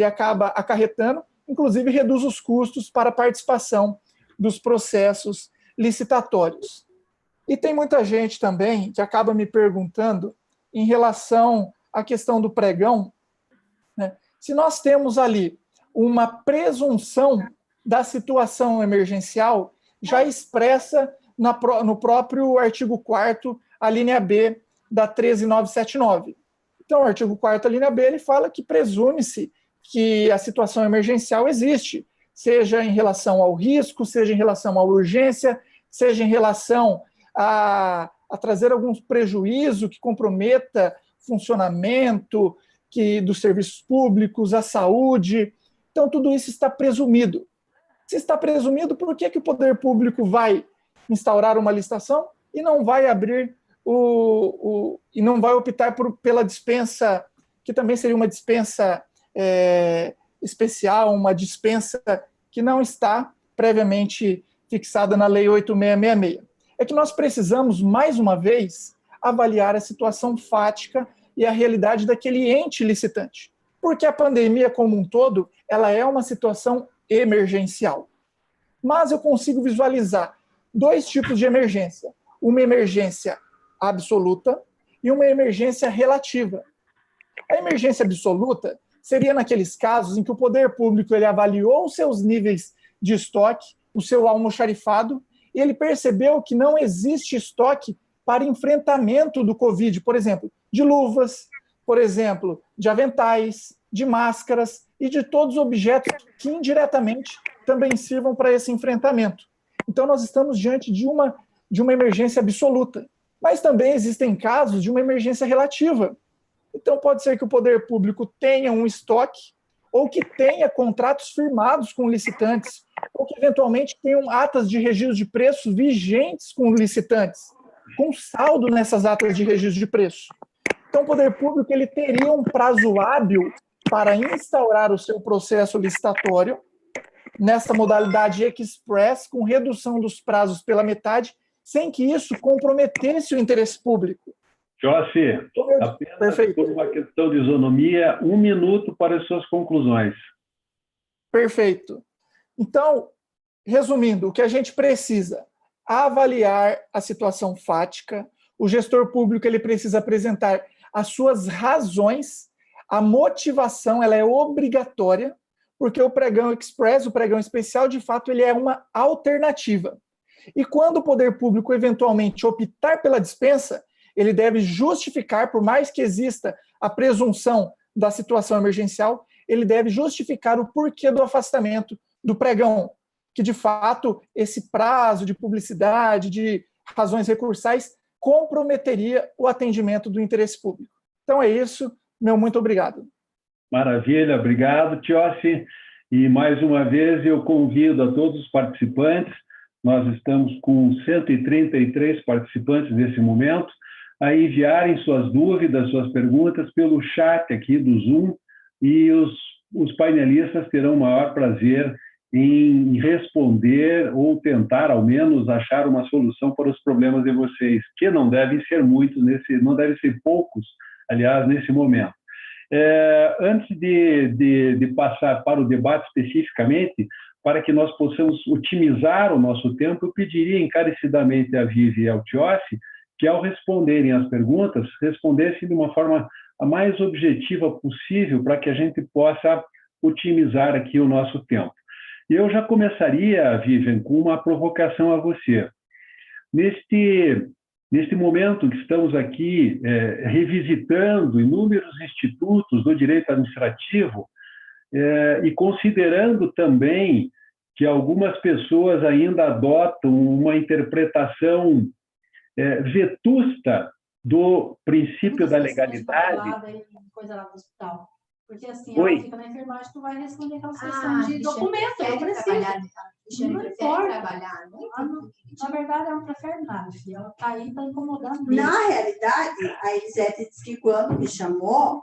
acaba acarretando, inclusive reduz os custos para a participação dos processos licitatórios. E tem muita gente também que acaba me perguntando em relação à questão do pregão, né? Se nós temos ali uma presunção da situação emergencial já expressa no próprio artigo 4º, a linha B da 13979. Então, o artigo 4º, a linha B, ele fala que presume-se que a situação emergencial existe, seja em relação ao risco, seja em relação à urgência, seja em relação a trazer algum prejuízo que comprometa funcionamento dos serviços públicos, a saúde. Então, tudo isso está presumido. Se está presumido, por que o poder público vai instaurar uma licitação e não vai abrir e não vai optar pela dispensa, que também seria uma dispensa especial, uma dispensa que não está previamente fixada na Lei 8666? É que nós precisamos, mais uma vez, avaliar a situação fática e a realidade daquele ente licitante. Porque a pandemia como um todo, ela é uma situação emergencial. Mas eu consigo visualizar dois tipos de emergência. Uma emergência absoluta e uma emergência relativa. A emergência absoluta seria naqueles casos em que o poder público ele avaliou os seus níveis de estoque, o seu almoxarifado, e ele percebeu que não existe estoque para enfrentamento do Covid, por exemplo, de luvas, por exemplo, de aventais, de máscaras e de todos os objetos que indiretamente também sirvam para esse enfrentamento. Então, nós estamos diante de uma emergência absoluta. Mas também existem casos de uma emergência relativa. Então, pode ser que o poder público tenha um estoque ou que tenha contratos firmados com licitantes ou que, eventualmente, tenham atas de registro de preços vigentes com licitantes, com saldo nessas atas de registro de preço. Então, o poder público ele teria um prazo hábil para instaurar o seu processo licitatório nessa modalidade express, com redução dos prazos pela metade, sem que isso comprometesse o interesse público. Josi, apenas por uma questão de isonomia, 1 minuto para as suas conclusões. Perfeito. Então, resumindo, o que a gente precisa avaliar a situação fática, o gestor público ele precisa apresentar as suas razões, a motivação ela é obrigatória, porque o pregão express, o pregão especial, de fato, ele é uma alternativa. E quando o poder público eventualmente optar pela dispensa, ele deve justificar, por mais que exista a presunção da situação emergencial, ele deve justificar o porquê do afastamento do pregão, que de fato esse prazo de publicidade, de razões recursais, comprometeria o atendimento do interesse público. Então é isso, meu muito obrigado. Maravilha, obrigado, Tiossi. E mais uma vez eu convido a todos os participantes, nós estamos com 133 participantes nesse momento, a enviarem suas dúvidas, suas perguntas pelo chat aqui do Zoom, e os painelistas terão o maior prazer em responder ou tentar, ao menos, achar uma solução para os problemas de vocês, que não devem ser muitos, não devem ser poucos, aliás, nesse momento. Antes de passar para o debate especificamente, para que nós possamos otimizar o nosso tempo, eu pediria encarecidamente a Vivi e ao Tiossi que, ao responderem as perguntas, respondessem de uma forma a mais objetiva possível para que a gente possa otimizar aqui o nosso tempo. E eu já começaria, Vivian, com uma provocação a você. Neste momento que estamos aqui revisitando inúmeros institutos do direito administrativo e considerando também que algumas pessoas ainda adotam uma interpretação vetusta do princípio da legalidade. Coisa lá do hospital. Porque assim, Oi? ela fica na enfermagem, tu vai responder aquela questão de documento, eu preciso. Não importa. Na verdade, ela não prefere nada, filha. Ela está aí para incomodar mesmo. Na realidade, a Elisete disse que quando me chamou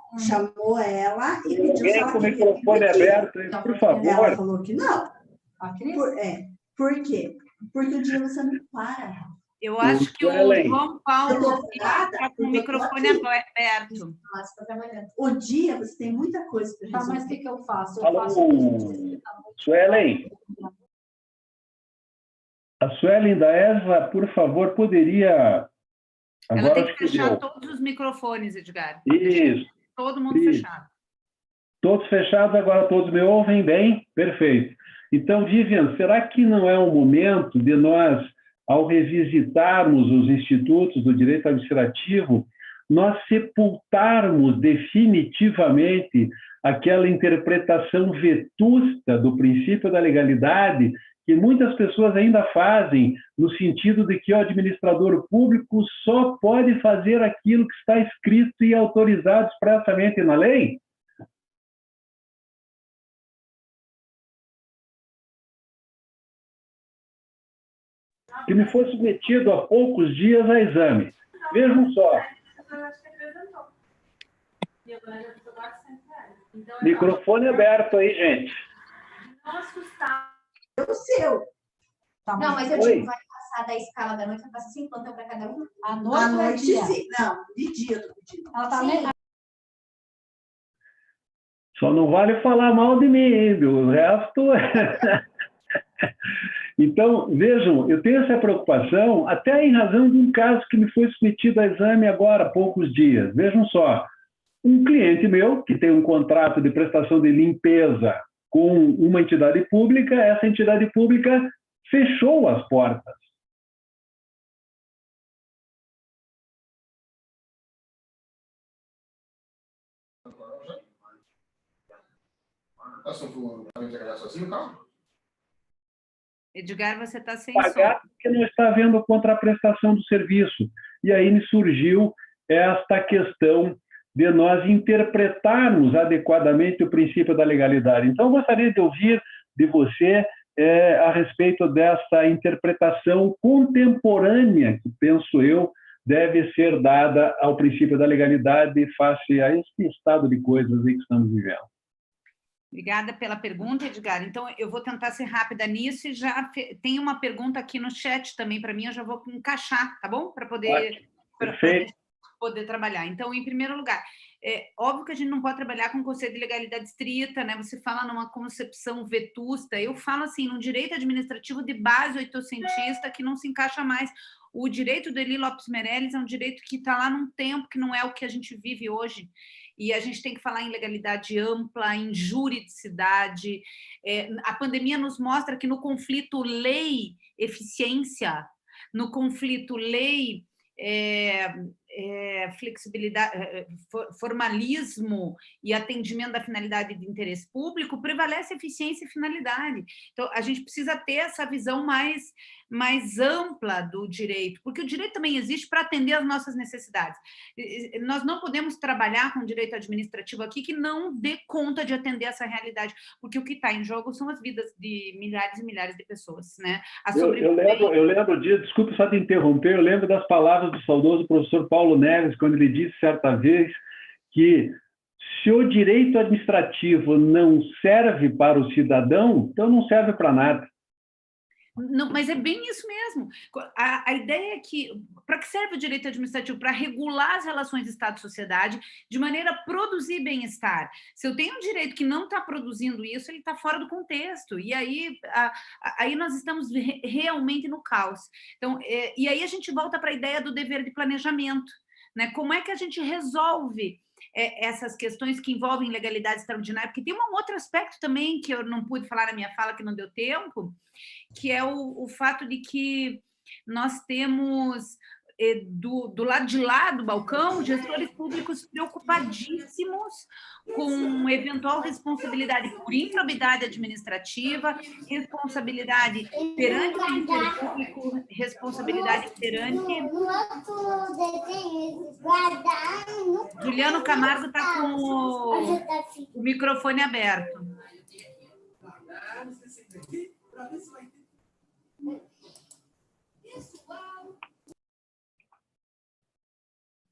ela e pediu se ela com o queria microfone aberto, por favor. Ela falou que não. A Cris? Por quê? Porque o dia você não para. Eu acho que o João Paulo está com o microfone aberto. O dia você tem muita coisa para resolver. Mas o que eu faço? Alô, Suelen? A Suelen da ESA, por favor, poderia... Ela Agora tem que acho que fechar deu. todos os microfones, Edgar. Isso, Todo mundo isso. fechado. Todos fechados, agora todos me ouvem bem? Perfeito. Então, Vivian, será que não é um momento de nós, ao revisitarmos os institutos do direito administrativo, nós sepultarmos definitivamente aquela interpretação vetusta do princípio da legalidade que muitas pessoas ainda fazem, no sentido de que o administrador público só pode fazer aquilo que está escrito e autorizado expressamente na lei? Que me foi submetido há poucos dias a exame. Vejam só. Microfone aberto aí, gente. O seu. Tá, Não, mas eu Oi. digo, vai passar da escala da noite, vai passar 5 plantão para cada um? À À noite, noite, dia. sim. Não, de dia eu tô pedindo. Ela tá Sim. Só não vale falar mal de mim, hein? O resto... Então, vejam, eu tenho essa preocupação até em razão de um caso que me foi submetido a exame agora há poucos dias. Vejam só, um cliente meu que tem um contrato de prestação de limpeza com uma entidade pública, essa entidade pública fechou as portas. Edgar, você está sem Pagar som. porque não está havendo contraprestação do serviço. E aí me surgiu esta questão de nós interpretarmos adequadamente o princípio da legalidade. Então, eu gostaria de ouvir de você a respeito dessa interpretação contemporânea que, penso eu, deve ser dada ao princípio da legalidade face a esse estado de coisas aí que estamos vivendo. Obrigada pela pergunta, Edgar. Então, eu vou tentar ser rápida nisso e já tem uma pergunta aqui no chat também para mim, eu já vou encaixar, tá bom? Para poder, Perfeito. poder trabalhar. Então, em primeiro lugar, é óbvio que a gente não pode trabalhar com conceito de legalidade estrita, né? Você fala numa concepção vetusta, eu falo assim, num direito administrativo de base oitocentista que não se encaixa mais. O direito do Eli Lopes Meirelles é um direito que está lá num tempo que não é o que a gente vive hoje. E a gente tem que falar em legalidade ampla, em juridicidade. A pandemia nos mostra que no conflito lei-eficiência, no conflito lei flexibilidade, formalismo e atendimento da finalidade de interesse público, prevalece eficiência e finalidade. Então, a gente precisa ter essa visão mais ampla do direito, porque o direito também existe para atender às nossas necessidades. Nós não podemos trabalhar com direito administrativo aqui que não dê conta de atender essa realidade, porque o que está em jogo são as vidas de milhares e milhares de pessoas, né? Eu lembro disso, desculpe só te interromper, eu lembro das palavras do saudoso professor Paulo Neves, quando ele disse certa vez que se o direito administrativo não serve para o cidadão, então não serve para nada. Não, mas é bem isso mesmo. A ideia é que, para que serve o direito administrativo? Para regular as relações de Estado e sociedade de maneira a produzir bem-estar. Se eu tenho um direito que não está produzindo isso, ele está fora do contexto. E aí, aí nós estamos realmente no caos. Então, e aí a gente volta para a ideia do dever de planejamento, né? Como é que a gente resolve essas questões que envolvem legalidade extraordinária? Porque tem um outro aspecto também que eu não pude falar na minha fala, que não deu tempo, que é o fato de que nós temos, do lado de lá do balcão, gestores públicos preocupadíssimos com eventual responsabilidade por improbidade administrativa, responsabilidade perante o Ministério Público, responsabilidade perante... Juliano Camargo está com o microfone aberto.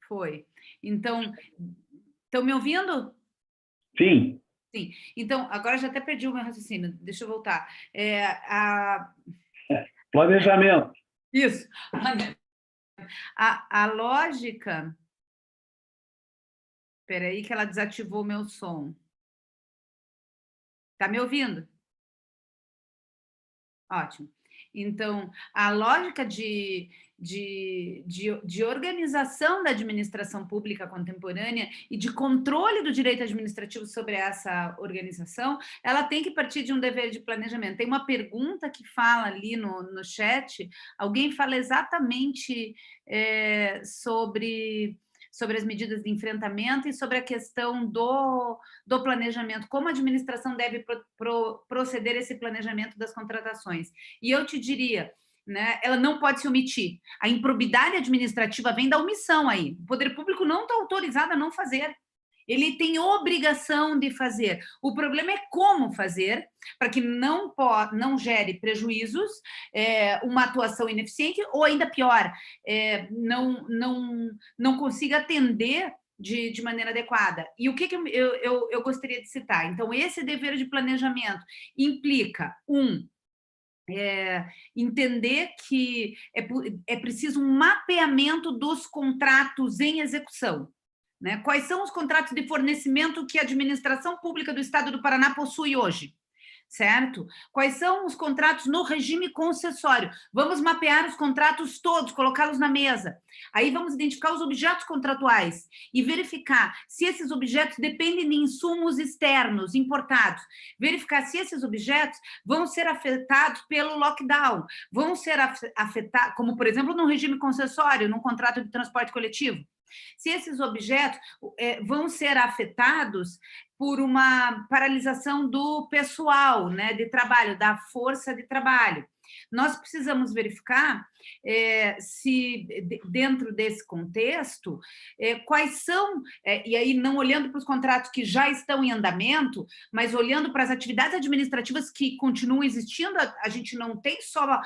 Foi. Então, estão me ouvindo? Sim. Sim. Então, agora já até perdi o meu raciocínio. Deixa eu voltar. Planejamento. Isso. A lógica... Espera aí que ela desativou o meu som. Está me ouvindo? Ótimo. Então, a lógica de organização da administração pública contemporânea e de controle do direito administrativo sobre essa organização, ela tem que partir de um dever de planejamento. Tem uma pergunta que fala ali no chat, alguém fala exatamente sobre as medidas de enfrentamento e sobre a questão do planejamento, como a administração deve proceder esse planejamento das contratações. E eu te diria, né, ela não pode se omitir. A improbidade administrativa vem da omissão aí. O poder público não está autorizado a não fazer. Ele tem obrigação de fazer. O problema é como fazer para que não gere prejuízos, uma atuação ineficiente, ou ainda pior, não consiga atender de maneira adequada. E o que eu gostaria de citar? Então, esse dever de planejamento implica, entender que é preciso um mapeamento dos contratos em execução. Né? Quais são os contratos de fornecimento que a administração pública do Estado do Paraná possui hoje? Certo? Quais são os contratos no regime concessório? Vamos mapear os contratos todos, colocá-los na mesa. Aí vamos identificar os objetos contratuais e verificar se esses objetos dependem de insumos externos, importados. Verificar se esses objetos vão ser afetados pelo lockdown, vão ser afetados, como, por exemplo, no regime concessório, num contrato de transporte coletivo. Se esses objetos vão ser afetados por uma paralisação do pessoal, né, de trabalho, da força de trabalho. Nós precisamos verificar se, dentro desse contexto, quais são, e aí não olhando para os contratos que já estão em andamento, mas olhando para as atividades administrativas que continuam existindo. A gente não tem só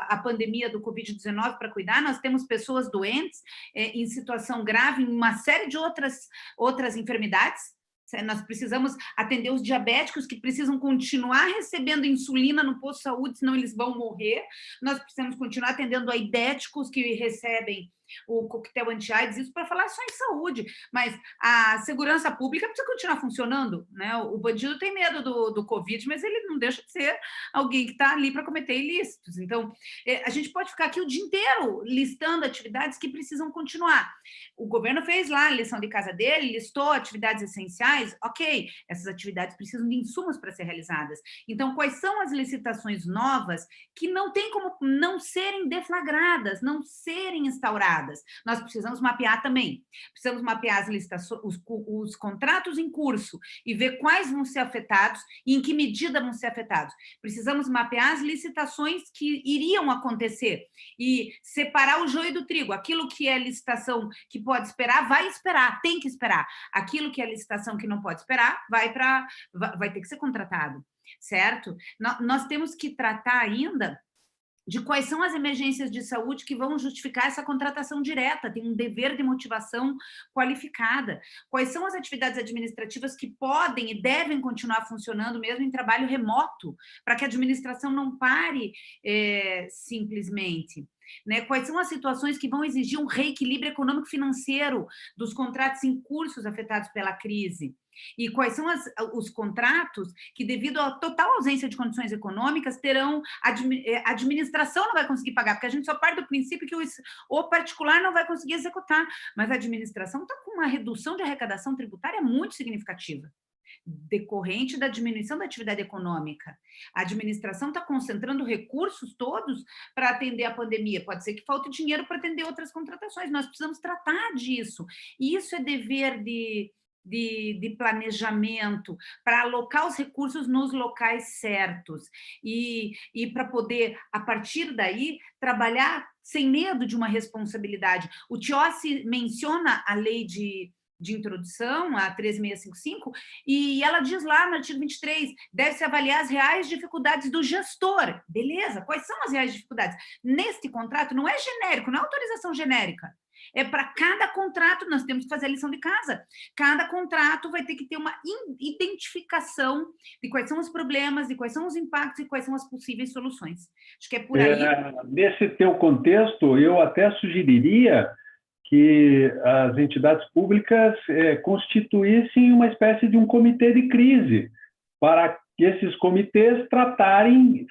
a pandemia do Covid-19 para cuidar, nós temos pessoas doentes em situação grave, em uma série de outras enfermidades. Nós precisamos atender os diabéticos que precisam continuar recebendo insulina no posto de saúde, senão eles vão morrer. Nós precisamos continuar atendendo aidéticos que recebem o coquetel anti-AIDS, isso para falar só em saúde, mas a segurança pública precisa continuar funcionando, né? O bandido tem medo do Covid, mas ele não deixa de ser alguém que está ali para cometer ilícitos. Então, a gente pode ficar aqui o dia inteiro listando atividades que precisam continuar. O governo fez lá a lição de casa dele, listou atividades essenciais, ok, essas atividades precisam de insumos para ser realizadas. Então, quais são as licitações novas que não tem como não serem deflagradas, não serem instauradas? Nós precisamos mapear também. Precisamos mapear as licitações, os contratos em curso e ver quais vão ser afetados e em que medida vão ser afetados. Precisamos mapear as licitações que iriam acontecer e separar o joio do trigo. Aquilo que é licitação que pode esperar, vai esperar, tem que esperar. Aquilo que é licitação que não pode esperar, vai ter que ser contratado, certo? Nós temos que tratar ainda de quais são as emergências de saúde que vão justificar essa contratação direta, tem um dever de motivação qualificada. Quais são as atividades administrativas que podem e devem continuar funcionando mesmo em trabalho remoto, para que a administração não pare simplesmente. Né? Quais são as situações que vão exigir um reequilíbrio econômico-financeiro dos contratos em cursos afetados pela crise? E quais são os contratos que, devido à total ausência de condições econômicas, a administração não vai conseguir pagar, porque a gente só parte do princípio que o particular não vai conseguir executar, mas a administração está com uma redução de arrecadação tributária muito significativa, decorrente da diminuição da atividade econômica. A administração está concentrando recursos todos para atender a pandemia. Pode ser que falte dinheiro para atender outras contratações. Nós precisamos tratar disso. E isso é dever de planejamento, para alocar os recursos nos locais certos e para poder, a partir daí, trabalhar sem medo de uma responsabilidade. O Tiossi menciona a lei de introdução, a 13655, e ela diz lá no artigo 23, deve-se avaliar as reais dificuldades do gestor. Beleza, quais são as reais dificuldades? Neste contrato não é genérico, não é autorização genérica. É para cada contrato, nós temos que fazer a lição de casa. Cada contrato vai ter que ter uma identificação de quais são os problemas, de quais são os impactos e quais são as possíveis soluções. Acho que é por aí. Nesse teu contexto, eu até sugeriria que as entidades públicas constituíssem uma espécie de um comitê de crise, para que esses comitês tratarem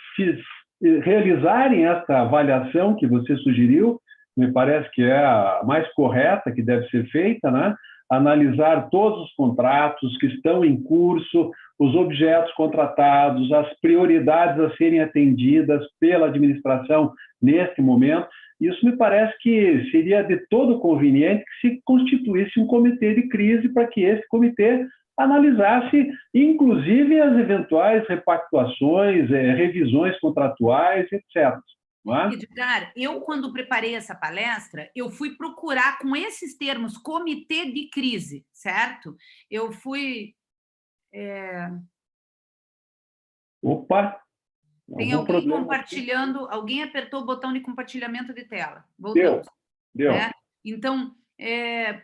realizarem essa avaliação que você sugeriu, me parece que é a mais correta que deve ser feita, né? Analisar todos os contratos que estão em curso, os objetos contratados, as prioridades a serem atendidas pela administração neste momento. Isso me parece que seria de todo conveniente que se constituísse um comitê de crise para que esse comitê analisasse, inclusive, as eventuais repactuações, revisões contratuais, etc. Não é? Edgar, eu, quando preparei essa palestra, eu fui procurar com esses termos, comitê de crise, certo? Eu fui... Opa! Tem Algum alguém problema compartilhando, alguém apertou o botão de compartilhamento de tela. Voltamos. Deu. Né? Então,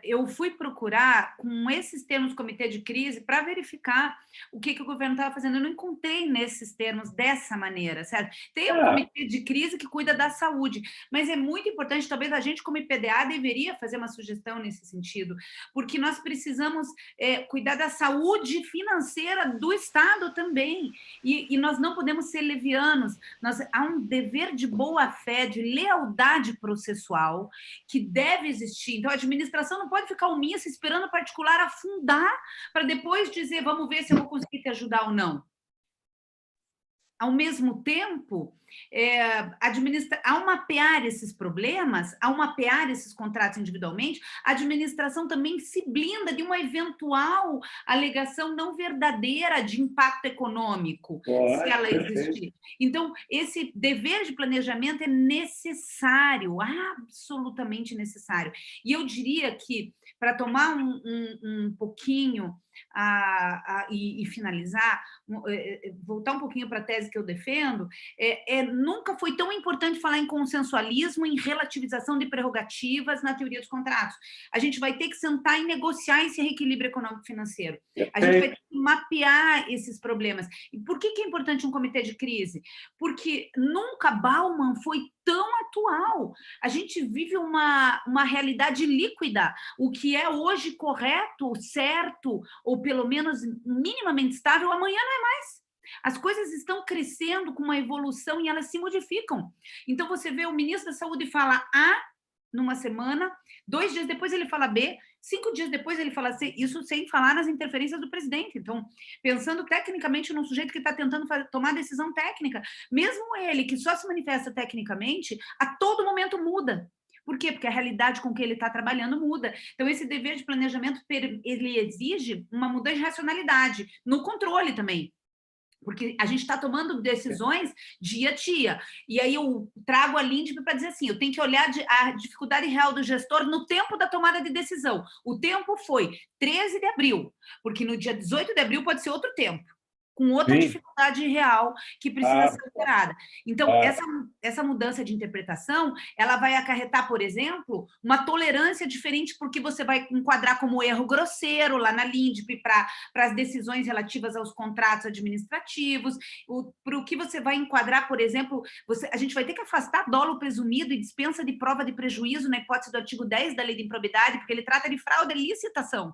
eu fui procurar com esses termos comitê de crise para verificar o que o governo estava fazendo. Eu não encontrei nesses termos dessa maneira, certo? Tem um comitê de crise que cuida da saúde, mas é muito importante, talvez a gente, como IPDA, deveria fazer uma sugestão nesse sentido, porque nós precisamos cuidar da saúde financeira do Estado também, e nós não podemos ser levianos. Há um dever de boa-fé, de lealdade processual que deve existir. Então, a administração não pode ficar omissa esperando o particular afundar para depois dizer, vamos ver se eu vou conseguir te ajudar ou não. Ao mesmo tempo, ao mapear esses problemas, ao mapear esses contratos individualmente, a administração também se blinda de uma eventual alegação não verdadeira de impacto econômico, se ela existir. Então, esse dever de planejamento é necessário, absolutamente necessário. E eu diria que, para tomar um pouquinho e finalizar, voltar um pouquinho para a tese que eu defendo, nunca foi tão importante falar em consensualismo, em relativização de prerrogativas na teoria dos contratos. A gente vai ter que sentar e negociar esse reequilíbrio econômico-financeiro. A gente vai ter que mapear esses problemas. E por que é importante um comitê de crise? Porque nunca Bauman foi tão atual. A gente vive uma realidade líquida. O que é hoje correto, certo, ou pelo menos minimamente estável, amanhã não é mais. As coisas estão crescendo com uma evolução e elas se modificam. Então, você vê o ministro da Saúde fala A numa semana, 2 dias depois ele fala B, 5 dias depois ele fala C, isso sem falar nas interferências do presidente. Então, pensando tecnicamente num sujeito que está tentando tomar decisão técnica, mesmo ele que só se manifesta tecnicamente, a todo momento muda. Por quê? Porque a realidade com que ele está trabalhando muda. Então, esse dever de planejamento, ele exige uma mudança de racionalidade, no controle também. Porque a gente está tomando decisões dia a dia. E aí eu trago a LINDB para dizer assim, eu tenho que olhar a dificuldade real do gestor no tempo da tomada de decisão. O tempo foi 13 de abril, porque no dia 18 de abril pode ser outro tempo, com outra dificuldade real que precisa ser alterada. Então, essa mudança de interpretação, ela vai acarretar, por exemplo, uma tolerância diferente, porque você vai enquadrar como erro grosseiro lá na LINDB para as decisões relativas aos contratos administrativos, para o que você vai enquadrar, por exemplo, a gente vai ter que afastar dolo presumido e dispensa de prova de prejuízo na hipótese do artigo 10 da Lei de Improbidade, porque ele trata de fraude à licitação.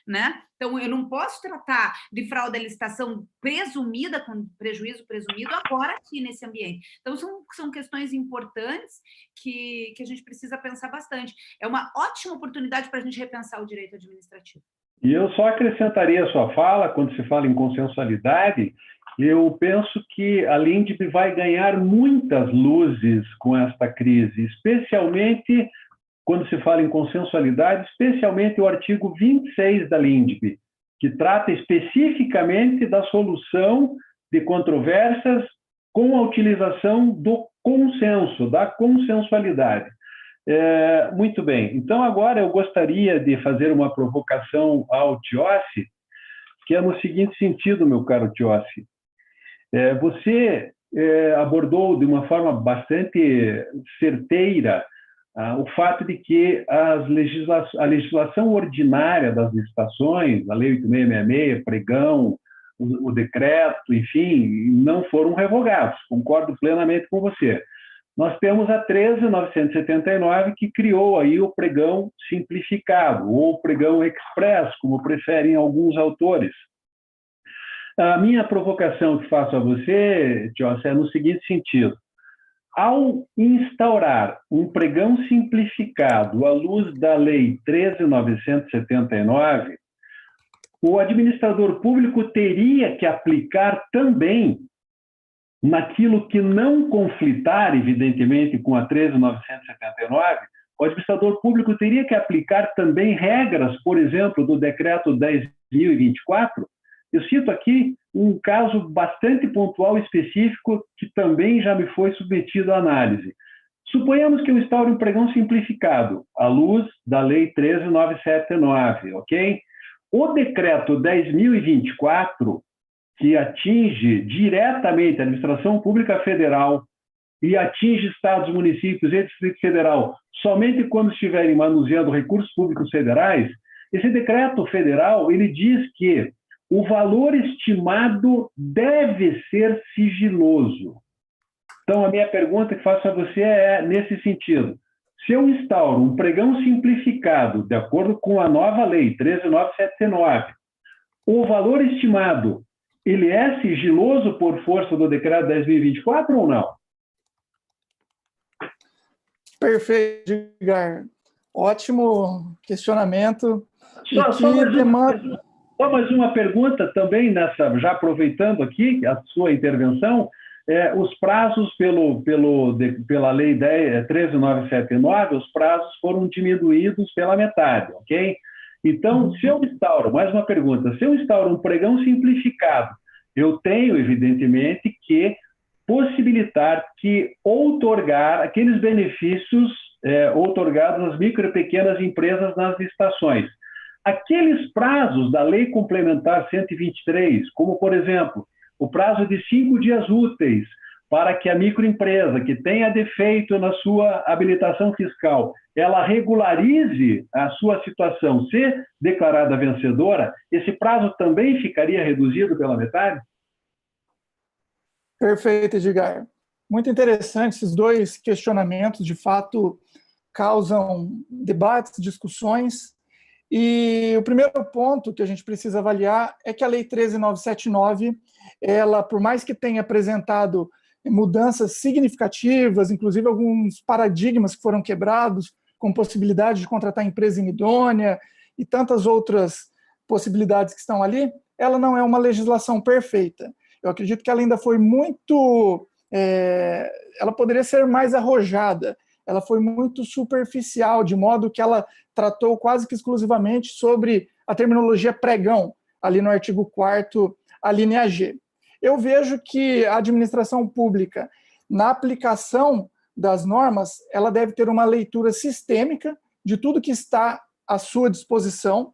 Né? Então, eu não posso tratar de fraude à licitação presumida, com prejuízo presumido, agora aqui nesse ambiente. Então, são questões importantes que a gente precisa pensar bastante. É uma ótima oportunidade para a gente repensar o direito administrativo. E eu só acrescentaria a sua fala, quando se fala em consensualidade, eu penso que a LINDB vai ganhar muitas luzes com esta crise, especialmente quando se fala em consensualidade, especialmente o artigo 26 da LINDB, que trata especificamente da solução de controvérsias com a utilização do consenso, da consensualidade. Muito bem. Então, agora eu gostaria de fazer uma provocação ao Tiossi, que é no seguinte sentido, meu caro Tiossi. Você abordou de uma forma bastante certeira o fato de que a legislação ordinária das licitações, a Lei 8666, pregão, o decreto, enfim, não foram revogados. Concordo plenamente com você. Nós temos a 13.979, que criou aí o pregão simplificado, ou pregão express, como preferem alguns autores. A minha provocação que faço a você, Tiossi, é no seguinte sentido. ao instaurar um pregão simplificado à luz da Lei 13.979, o administrador público teria que aplicar também naquilo que não conflitar, evidentemente, com a 13.979, o administrador público teria que aplicar também regras, por exemplo, do Decreto 10.024. Eu cito aqui um caso bastante pontual e específico que também já me foi submetido à análise. Suponhamos que eu instaure um pregão simplificado, à luz da Lei 13.979, ok? O Decreto 10.024, que atinge diretamente a administração pública federal e atinge estados, municípios e Distrito Federal somente quando estiverem manuseando recursos públicos federais, esse decreto federal ele diz que o valor estimado deve ser sigiloso. Então, a minha pergunta que faço a você é nesse sentido. Se eu instauro um pregão simplificado, de acordo com a nova lei 13.979, o valor estimado, ele é sigiloso por força do decreto 10.024 ou não? Perfeito, Edgar. Ótimo questionamento. Só mais uma pergunta também, já aproveitando aqui a sua intervenção, os prazos pela Lei 13.979, os prazos foram diminuídos pela metade, ok? Então, se eu instauro, mais uma pergunta, se eu instauro um pregão simplificado, eu tenho, evidentemente, que possibilitar que outorgar aqueles benefícios outorgados às micro e pequenas empresas nas licitações. Aqueles prazos da Lei Complementar 123, como, por exemplo, o prazo de 5 dias úteis para que a microempresa que tenha defeito na sua habilitação fiscal, ela regularize a sua situação, ser declarada vencedora, esse prazo também ficaria reduzido pela metade? Perfeito, Edgar. Muito interessante, esses dois questionamentos, de fato, causam debates, discussões. E o primeiro ponto que a gente precisa avaliar é que a Lei 13.979, ela, por mais que tenha apresentado mudanças significativas, inclusive alguns paradigmas que foram quebrados, com possibilidade de contratar empresa inidônea e tantas outras possibilidades que estão ali, ela não é uma legislação perfeita. Eu acredito que ela ainda foi muito... ela poderia ser mais arrojada, ela foi muito superficial, de modo que ela tratou quase que exclusivamente sobre a terminologia pregão, ali no artigo 4º, a linha G. Eu vejo que a administração pública, na aplicação das normas, ela deve ter uma leitura sistêmica de tudo que está à sua disposição,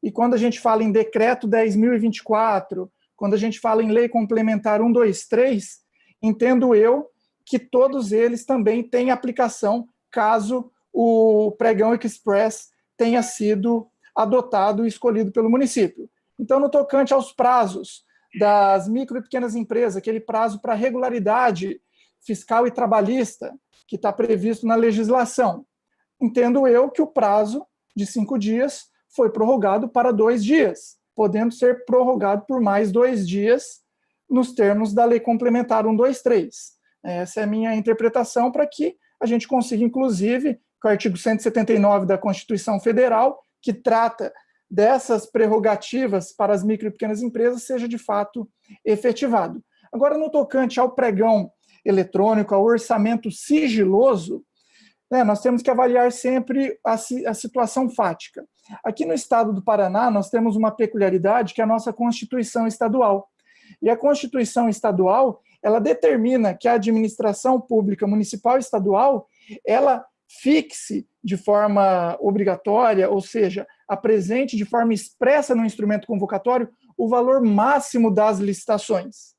e quando a gente fala em Decreto 10.024, quando a gente fala em Lei Complementar 123, entendo eu que todos eles também têm aplicação caso o pregão express tenha sido adotado e escolhido pelo município. Então, no tocante aos prazos das micro e pequenas empresas, aquele prazo para regularidade fiscal e trabalhista que está previsto na legislação, entendo eu que o prazo de 5 dias foi prorrogado para 2 dias, podendo ser prorrogado por mais 2 dias nos termos da Lei Complementar 123. Essa é a minha interpretação para que a gente consiga, inclusive, que o artigo 179 da Constituição Federal, que trata dessas prerrogativas para as micro e pequenas empresas, seja de fato efetivado. Agora, no tocante ao pregão eletrônico, ao orçamento sigiloso, nós temos que avaliar sempre a situação fática. Aqui no estado do Paraná, nós temos uma peculiaridade que é a nossa Constituição Estadual. E a Constituição Estadual, ela determina que a administração pública municipal e estadual, ela fixe de forma obrigatória, ou seja, apresente de forma expressa no instrumento convocatório o valor máximo das licitações.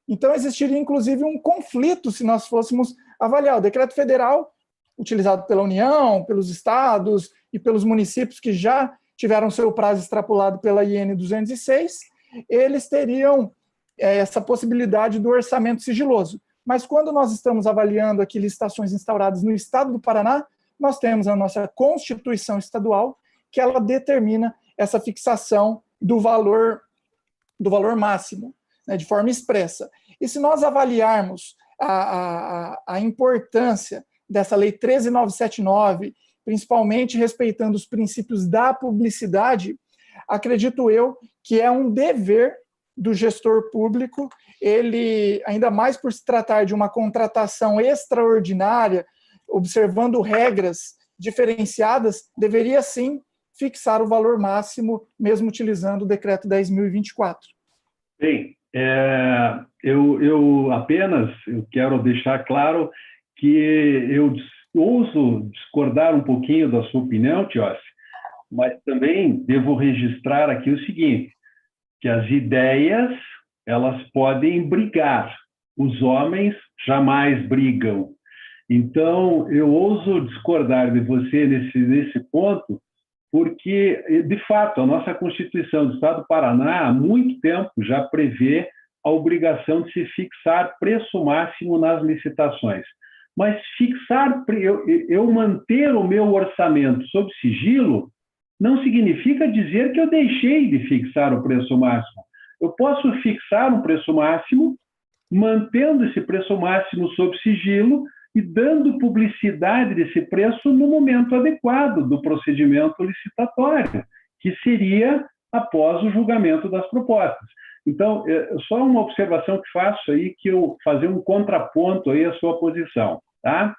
Então, existiria, inclusive, um conflito se nós fôssemos avaliar o decreto federal, utilizado pela União, pelos estados e pelos municípios que já tiveram seu prazo extrapolado pela IN 206, eles teriam essa possibilidade do orçamento sigiloso. Mas quando nós estamos avaliando aqui licitações instauradas no estado do Paraná, nós temos a nossa Constituição Estadual, que ela determina essa fixação do valor máximo, de forma expressa. E se nós avaliarmos a importância dessa Lei 13.979, principalmente respeitando os princípios da publicidade, acredito eu que é um dever do gestor público, ele, ainda mais por se tratar de uma contratação extraordinária, observando regras diferenciadas, deveria sim fixar o valor máximo, mesmo utilizando o decreto 10.024. Bem, eu quero deixar claro que eu ouso discordar um pouquinho da sua opinião, Tiossi, mas também devo registrar aqui o seguinte, que as ideias, elas podem brigar, os homens jamais brigam. Então, eu ouso discordar de você nesse ponto, porque, de fato, a nossa Constituição do Estado do Paraná, há muito tempo, já prevê a obrigação de se fixar preço máximo nas licitações. Mas eu manter o meu orçamento sob sigilo não significa dizer que eu deixei de fixar o preço máximo. Eu posso fixar um preço máximo, mantendo esse preço máximo sob sigilo e dando publicidade desse preço no momento adequado do procedimento licitatório, que seria após o julgamento das propostas. Então, só uma observação que faço aí, que eu fazer um contraponto aí à sua posição, tá?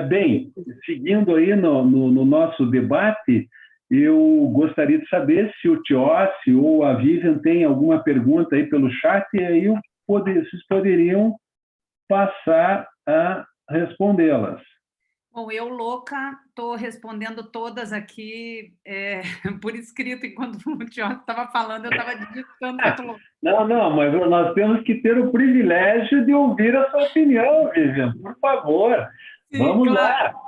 Bem, seguindo aí no nosso debate, eu gostaria de saber se o Tiossi ou a Vivian tem alguma pergunta aí pelo chat, e aí vocês poderiam passar a respondê-las. Bom, eu, louca, estou respondendo todas aqui por escrito, enquanto o Tiossi estava falando, eu estava digitando. Não, mas nós temos que ter o privilégio de ouvir a sua opinião, Vivian, por favor. Sim, vamos claro. Lá.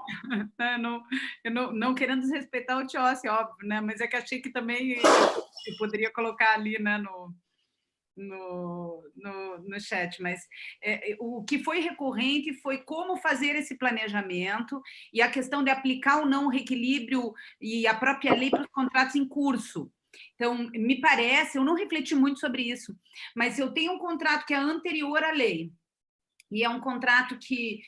Eu não querendo desrespeitar o Tiossi, óbvio, né? Mas é que achei que também eu poderia colocar ali, né, no chat, mas o que foi recorrente foi como fazer esse planejamento e a questão de aplicar ou não o reequilíbrio e a própria lei para os contratos em curso. Então, me parece, eu não refleti muito sobre isso, mas eu tenho um contrato que é anterior à lei, e é um contrato que,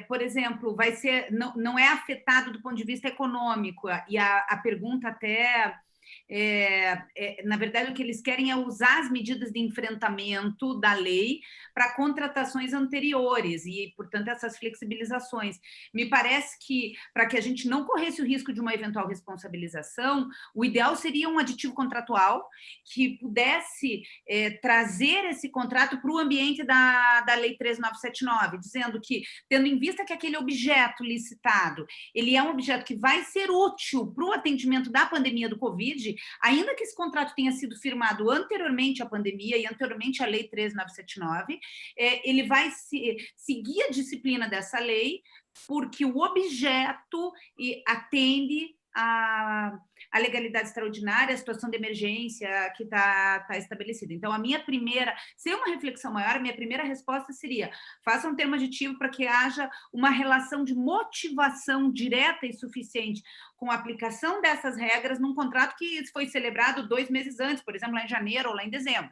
por exemplo, vai ser, não é afetado do ponto de vista econômico, e a pergunta até... na verdade, o que eles querem é usar as medidas de enfrentamento da lei para contratações anteriores e, portanto, essas flexibilizações. Me parece que, para que a gente não corresse o risco de uma eventual responsabilização, o ideal seria um aditivo contratual que pudesse trazer esse contrato para o ambiente da Lei 13.979, dizendo que, tendo em vista que aquele objeto licitado, ele é um objeto que vai ser útil para o atendimento da pandemia do Covid, ainda que esse contrato tenha sido firmado anteriormente à pandemia e anteriormente à Lei 13.979, ele vai seguir a disciplina dessa lei, porque o objeto atende à legalidade extraordinária, a situação de emergência que está estabelecida. Então, sem uma reflexão maior, a minha primeira resposta seria: faça um termo aditivo para que haja uma relação de motivação direta e suficiente com a aplicação dessas regras num contrato que foi celebrado 2 meses antes, por exemplo, lá em janeiro ou lá em dezembro,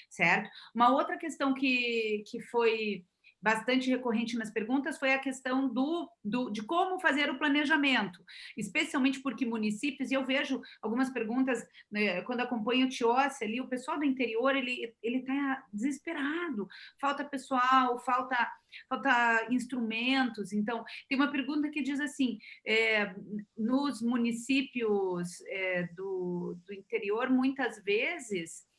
certo? Uma outra questão que foi bastante recorrente nas perguntas foi a questão de como fazer o planejamento, especialmente porque municípios, e eu vejo algumas perguntas, né, quando acompanho o Tiossi ali, o pessoal do interior, ele está desesperado, falta pessoal, falta instrumentos. Então, tem uma pergunta que diz assim, nos municípios do interior, muitas vezes,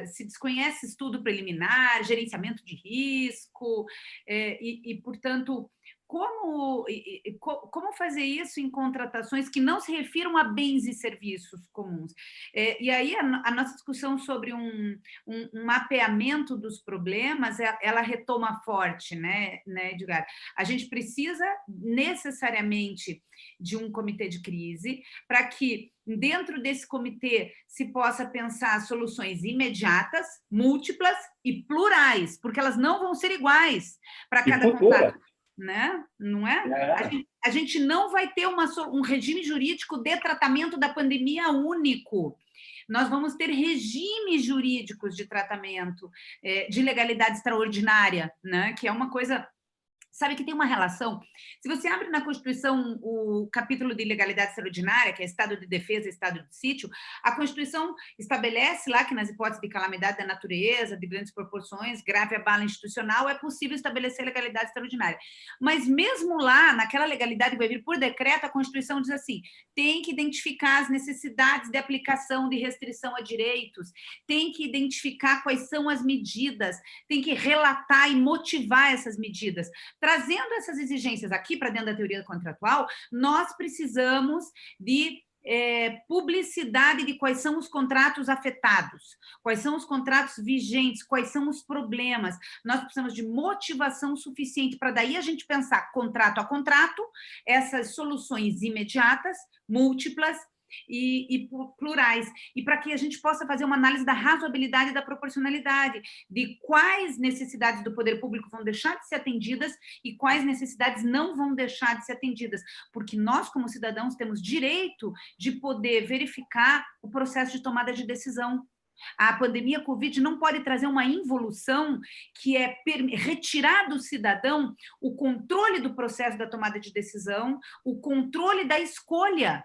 se desconhece estudo preliminar, gerenciamento de risco, portanto, como fazer isso em contratações que não se refiram a bens e serviços comuns? E aí a nossa discussão sobre um mapeamento dos problemas, ela retoma forte, né, Edgar? A gente precisa necessariamente de um comitê de crise para que dentro desse comitê se possa pensar soluções imediatas, múltiplas e plurais, porque elas não vão ser iguais para cada contrato. Né? Não é? A gente não vai ter um regime jurídico de tratamento da pandemia único. nós vamos ter regimes jurídicos de tratamento de legalidade extraordinária, né? Que é uma coisa... Sabe que tem uma relação? Se você abre na Constituição o capítulo de legalidade extraordinária, que é estado de defesa e estado de sítio, a Constituição estabelece lá que nas hipóteses de calamidade da natureza, de grandes proporções, grave abalo institucional, é possível estabelecer legalidade extraordinária. Mas mesmo lá, naquela legalidade que vai vir por decreto, a Constituição diz assim, tem que identificar as necessidades de aplicação de restrição a direitos, tem que identificar quais são as medidas, tem que relatar e motivar essas medidas. Trazendo essas exigências aqui para dentro da teoria contratual, nós precisamos de publicidade de quais são os contratos afetados, quais são os contratos vigentes, quais são os problemas. Nós precisamos de motivação suficiente para daí a gente pensar contrato a contrato, essas soluções imediatas, múltiplas, e plurais, e para que a gente possa fazer uma análise da razoabilidade e da proporcionalidade, de quais necessidades do poder público vão deixar de ser atendidas e quais necessidades não vão deixar de ser atendidas, porque nós, como cidadãos, temos direito de poder verificar o processo de tomada de decisão. A pandemia Covid não pode trazer uma involução que é retirar do cidadão o controle do processo da tomada de decisão, o controle da escolha,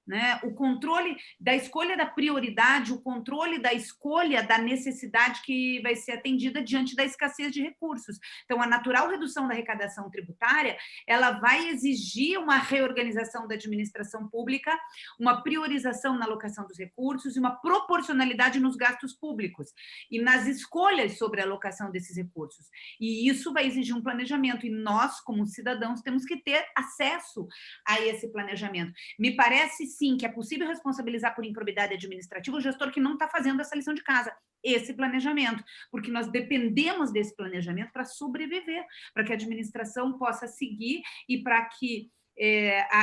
né? O controle da escolha da prioridade, o controle da escolha da necessidade que vai ser atendida diante da escassez de recursos. Então, a natural redução da arrecadação tributária, ela vai exigir uma reorganização da administração pública, uma priorização na alocação dos recursos e uma proporcionalidade nos gastos públicos e nas escolhas sobre a alocação desses recursos. E isso vai exigir um planejamento, e nós, como cidadãos, temos que ter acesso a esse planejamento. Me parece, sim, que é possível responsabilizar por improbidade administrativa o gestor que não está fazendo essa lição de casa, esse planejamento, porque nós dependemos desse planejamento para sobreviver, para que a administração possa seguir e para que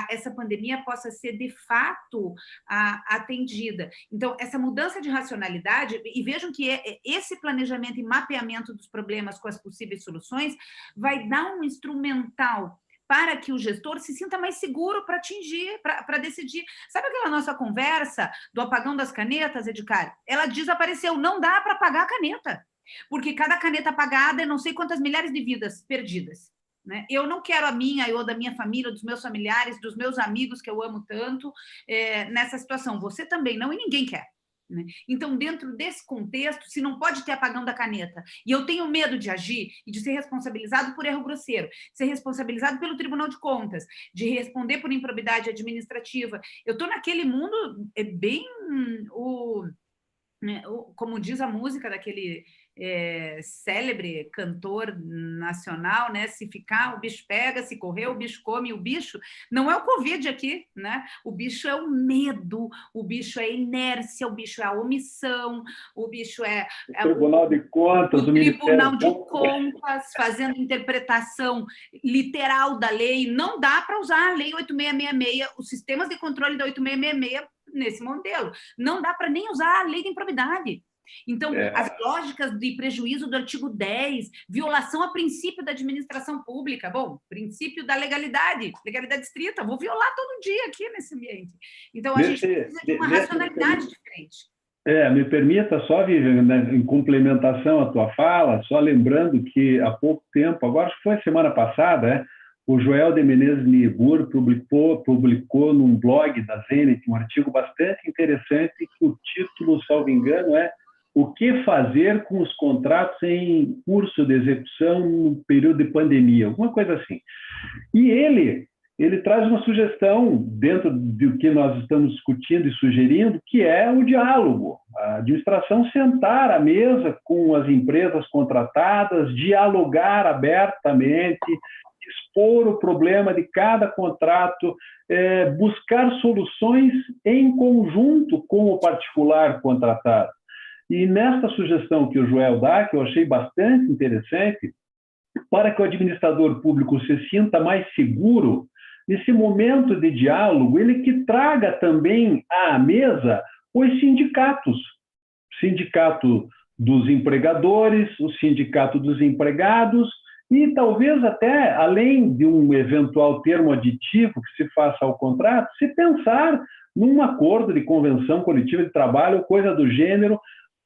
essa pandemia possa ser, de fato, atendida. Então, essa mudança de racionalidade, e vejam que esse planejamento e mapeamento dos problemas com as possíveis soluções vai dar um instrumental para que o gestor se sinta mais seguro para atingir, para decidir. Sabe aquela nossa conversa do apagão das canetas, Edgar? Ela desapareceu, não dá para apagar a caneta, porque cada caneta apagada é não sei quantas milhares de vidas perdidas, né? Eu não quero a minha, ou da minha família, dos meus familiares, dos meus amigos que eu amo tanto, nessa situação. Você também não, e ninguém quer. Então, dentro desse contexto, se não pode ter apagão da caneta, e eu tenho medo de agir e de ser responsabilizado por erro grosseiro, ser responsabilizado pelo Tribunal de Contas, de responder por improbidade administrativa, eu estou naquele mundo bem, como diz a música daquele célebre cantor nacional, né? Se ficar, o bicho pega, se correr, o bicho come. O bicho não é o Covid aqui, né? O bicho é o medo, o bicho é a inércia, o bicho é a omissão, o bicho é o Tribunal de Contas, o Tribunal de Contas fazendo interpretação literal da lei. Não dá para usar a Lei 8666, os sistemas de controle da 8666 nesse modelo. Não dá para nem usar a Lei de Improbidade. Então, as lógicas de prejuízo do artigo 10, violação a princípio da administração pública, bom, princípio da legalidade estrita, vou violar todo dia aqui nesse ambiente. Então, a gente precisa de uma racionalidade diferente. Me permita só, Vivian, né, em complementação à tua fala, só lembrando que há pouco tempo, agora acho que foi semana passada, o Joel de Menezes Niebuhr publicou num blog da Zenit um artigo bastante interessante, que o título, salvo engano, é O que fazer com os contratos em curso de execução no período de pandemia, alguma coisa assim. E ele traz uma sugestão dentro do que nós estamos discutindo e sugerindo, que é o diálogo. A administração sentar à mesa com as empresas contratadas, dialogar abertamente, expor o problema de cada contrato, buscar soluções em conjunto com o particular contratado. E nesta sugestão que o Joel dá, que eu achei bastante interessante, para que o administrador público se sinta mais seguro, nesse momento de diálogo, ele que traga também à mesa os sindicatos. O sindicato dos empregadores, o sindicato dos empregados, e talvez até, além de um eventual termo aditivo que se faça ao contrato, se pensar num acordo de convenção coletiva de trabalho, coisa do gênero.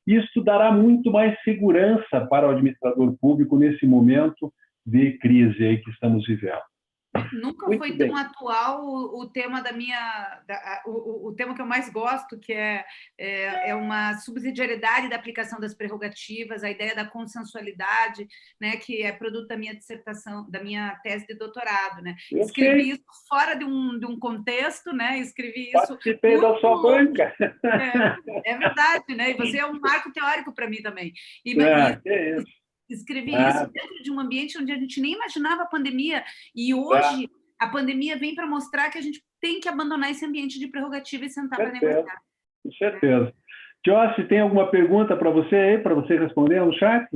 Isso dará muito mais segurança para o administrador público nesse momento de crise aí que estamos vivendo. Nunca Muito foi bem. tão atual o tema o tema que eu mais gosto, que é uma subsidiariedade da aplicação das prerrogativas, a ideia da consensualidade, né, que é produto da minha dissertação, da minha tese de doutorado, né? Escrevi isso fora de um contexto, né? Escrevi isso. Participei da sua banca. É verdade, né? E você é um marco teórico para mim também. Escrevi isso dentro de um ambiente onde a gente nem imaginava a pandemia, e hoje a pandemia vem para mostrar que a gente tem que abandonar esse ambiente de prerrogativa e sentar para negociar. Com certeza. Joyce, tem alguma pergunta para você aí, para você responder no chat?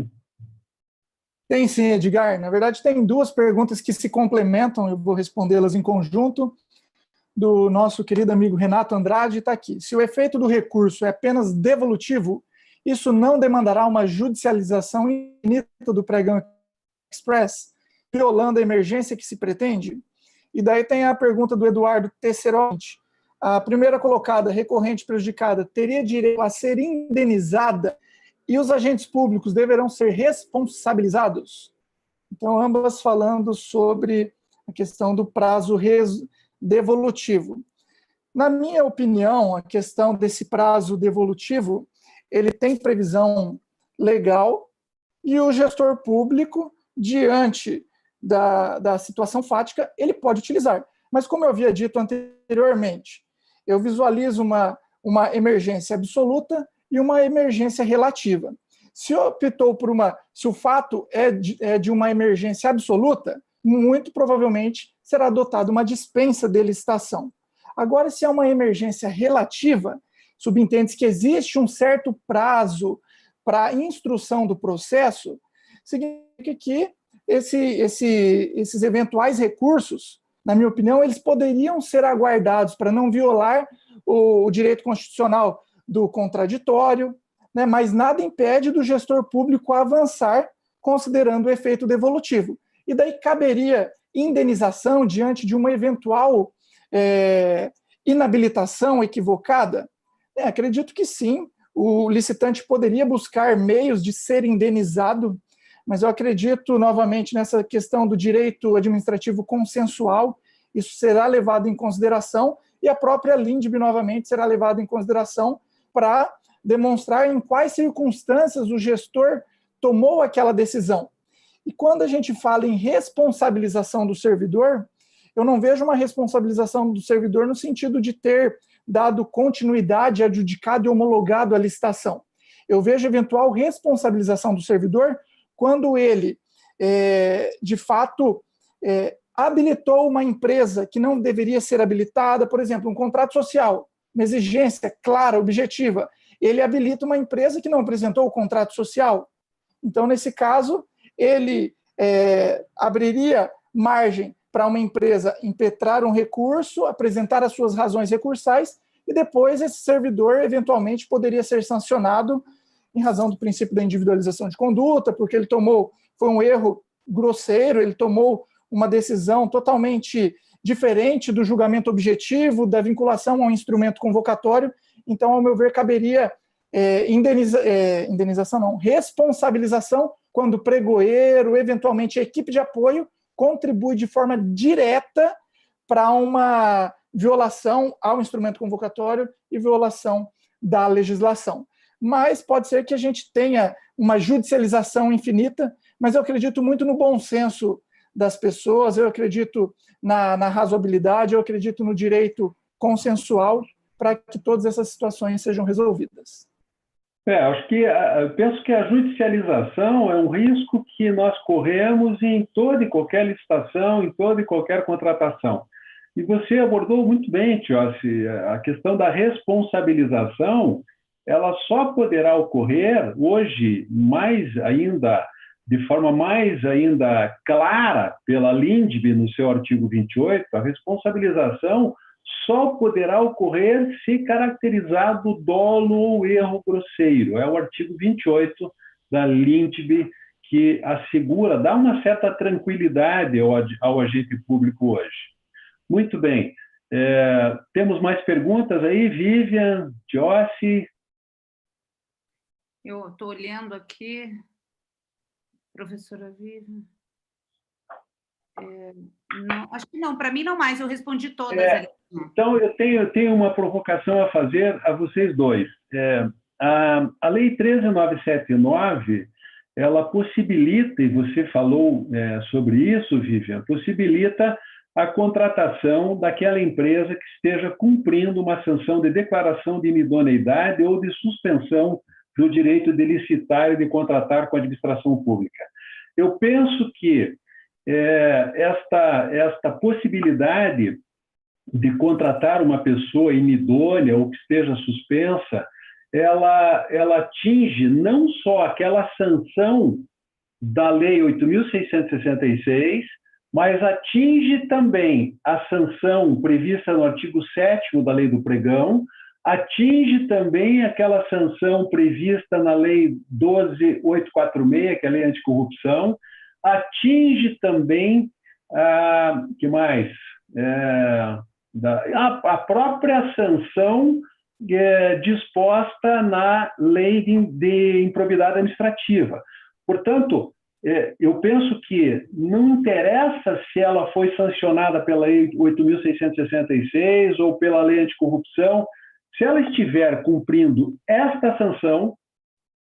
Tem sim, Edgar. Na verdade, tem duas perguntas que se complementam, eu vou respondê-las em conjunto, do nosso querido amigo Renato Andrade, está aqui. Se o efeito do recurso é apenas devolutivo, isso não demandará uma judicialização infinita do pregão express, violando a emergência que se pretende? E daí tem a pergunta do Eduardo Tesserotti. A primeira colocada, recorrente prejudicada, teria direito a ser indenizada e os agentes públicos deverão ser responsabilizados? Então, ambas falando sobre a questão do prazo devolutivo. Na minha opinião, a questão desse prazo devolutivo, ele tem previsão legal e o gestor público, diante da situação fática, ele pode utilizar. Mas, como eu havia dito anteriormente, eu visualizo uma emergência absoluta e uma emergência relativa. Se optou por se o fato é de uma emergência absoluta, muito provavelmente será adotada uma dispensa de licitação. Agora, se é uma emergência relativa, subentende-se que existe um certo prazo para a instrução do processo, significa que esses eventuais recursos, na minha opinião, eles poderiam ser aguardados para não violar o direito constitucional do contraditório, né, mas nada impede do gestor público avançar considerando o efeito devolutivo. E daí caberia indenização diante de uma eventual inabilitação equivocada? Acredito que sim, o licitante poderia buscar meios de ser indenizado, mas eu acredito novamente nessa questão do direito administrativo consensual, isso será levado em consideração, e a própria LINDB novamente será levada em consideração para demonstrar em quais circunstâncias o gestor tomou aquela decisão. E quando a gente fala em responsabilização do servidor, eu não vejo uma responsabilização do servidor no sentido de ter dado continuidade, adjudicado e homologado a licitação. Eu vejo eventual responsabilização do servidor quando ele, de fato, habilitou uma empresa que não deveria ser habilitada, por exemplo, um contrato social, uma exigência clara, objetiva. Ele habilita uma empresa que não apresentou o contrato social. Então, nesse caso, ele abriria margem para uma empresa impetrar um recurso, apresentar as suas razões recursais, e depois esse servidor, eventualmente, poderia ser sancionado em razão do princípio da individualização de conduta, porque ele foi um erro grosseiro, ele tomou uma decisão totalmente diferente do julgamento objetivo, da vinculação ao instrumento convocatório. Então, ao meu ver, caberia responsabilização quando o pregoeiro, eventualmente a equipe de apoio, contribui de forma direta para uma violação ao instrumento convocatório e violação da legislação. Mas pode ser que a gente tenha uma judicialização infinita, mas eu acredito muito no bom senso das pessoas, eu acredito na razoabilidade, eu acredito no direito consensual para que todas essas situações sejam resolvidas. Eu penso que a judicialização é um risco que nós corremos em toda e qualquer licitação, em toda e qualquer contratação. E você abordou muito bem, Joyce, a questão da responsabilização, ela só poderá ocorrer hoje, mais ainda, de forma mais ainda clara pela LINDB no seu artigo 28, a responsabilização só poderá ocorrer se caracterizado dolo ou erro grosseiro. É o artigo 28 da LINDB que assegura, dá uma certa tranquilidade ao agente público hoje. Muito bem. Temos mais perguntas aí, Vivian, Joyce? Eu estou olhando aqui, professora Vivian. Não, acho que não, para mim não mais, eu respondi todas ali. Então, eu tenho uma provocação a fazer a vocês dois. A Lei 13.979, ela possibilita, e você falou sobre isso, Vivian, possibilita a contratação daquela empresa que esteja cumprindo uma sanção de declaração de inidoneidade ou de suspensão do direito de licitar e de contratar com a administração pública. Eu penso que esta possibilidade de contratar uma pessoa inidônea ou que esteja suspensa, ela atinge não só aquela sanção da Lei 8.666, mas atinge também a sanção prevista no artigo 7º da Lei do Pregão, atinge também aquela sanção prevista na Lei 12.846, que é a Lei Anticorrupção, atinge também, que mais? A própria sanção disposta na Lei de Improbidade Administrativa. Portanto, eu penso que não interessa se ela foi sancionada pela Lei 8.666 ou pela Lei Anticorrupção, se ela estiver cumprindo esta sanção,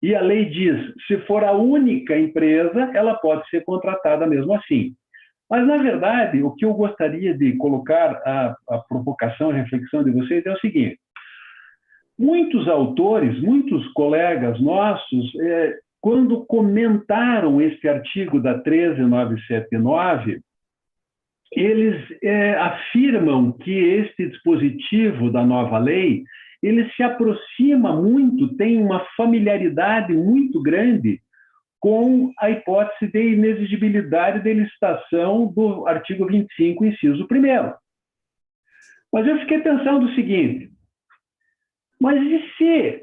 e a lei diz, se for a única empresa, ela pode ser contratada mesmo assim. Mas, na verdade, o que eu gostaria de colocar a provocação, a reflexão de vocês é o seguinte: muitos autores, muitos colegas nossos, quando comentaram este artigo da 13.979, eles afirmam que este dispositivo da nova lei, ele se aproxima muito, tem uma familiaridade muito grande com a hipótese de inexigibilidade de licitação do artigo 25, inciso 1º. Mas eu fiquei pensando o seguinte: mas e se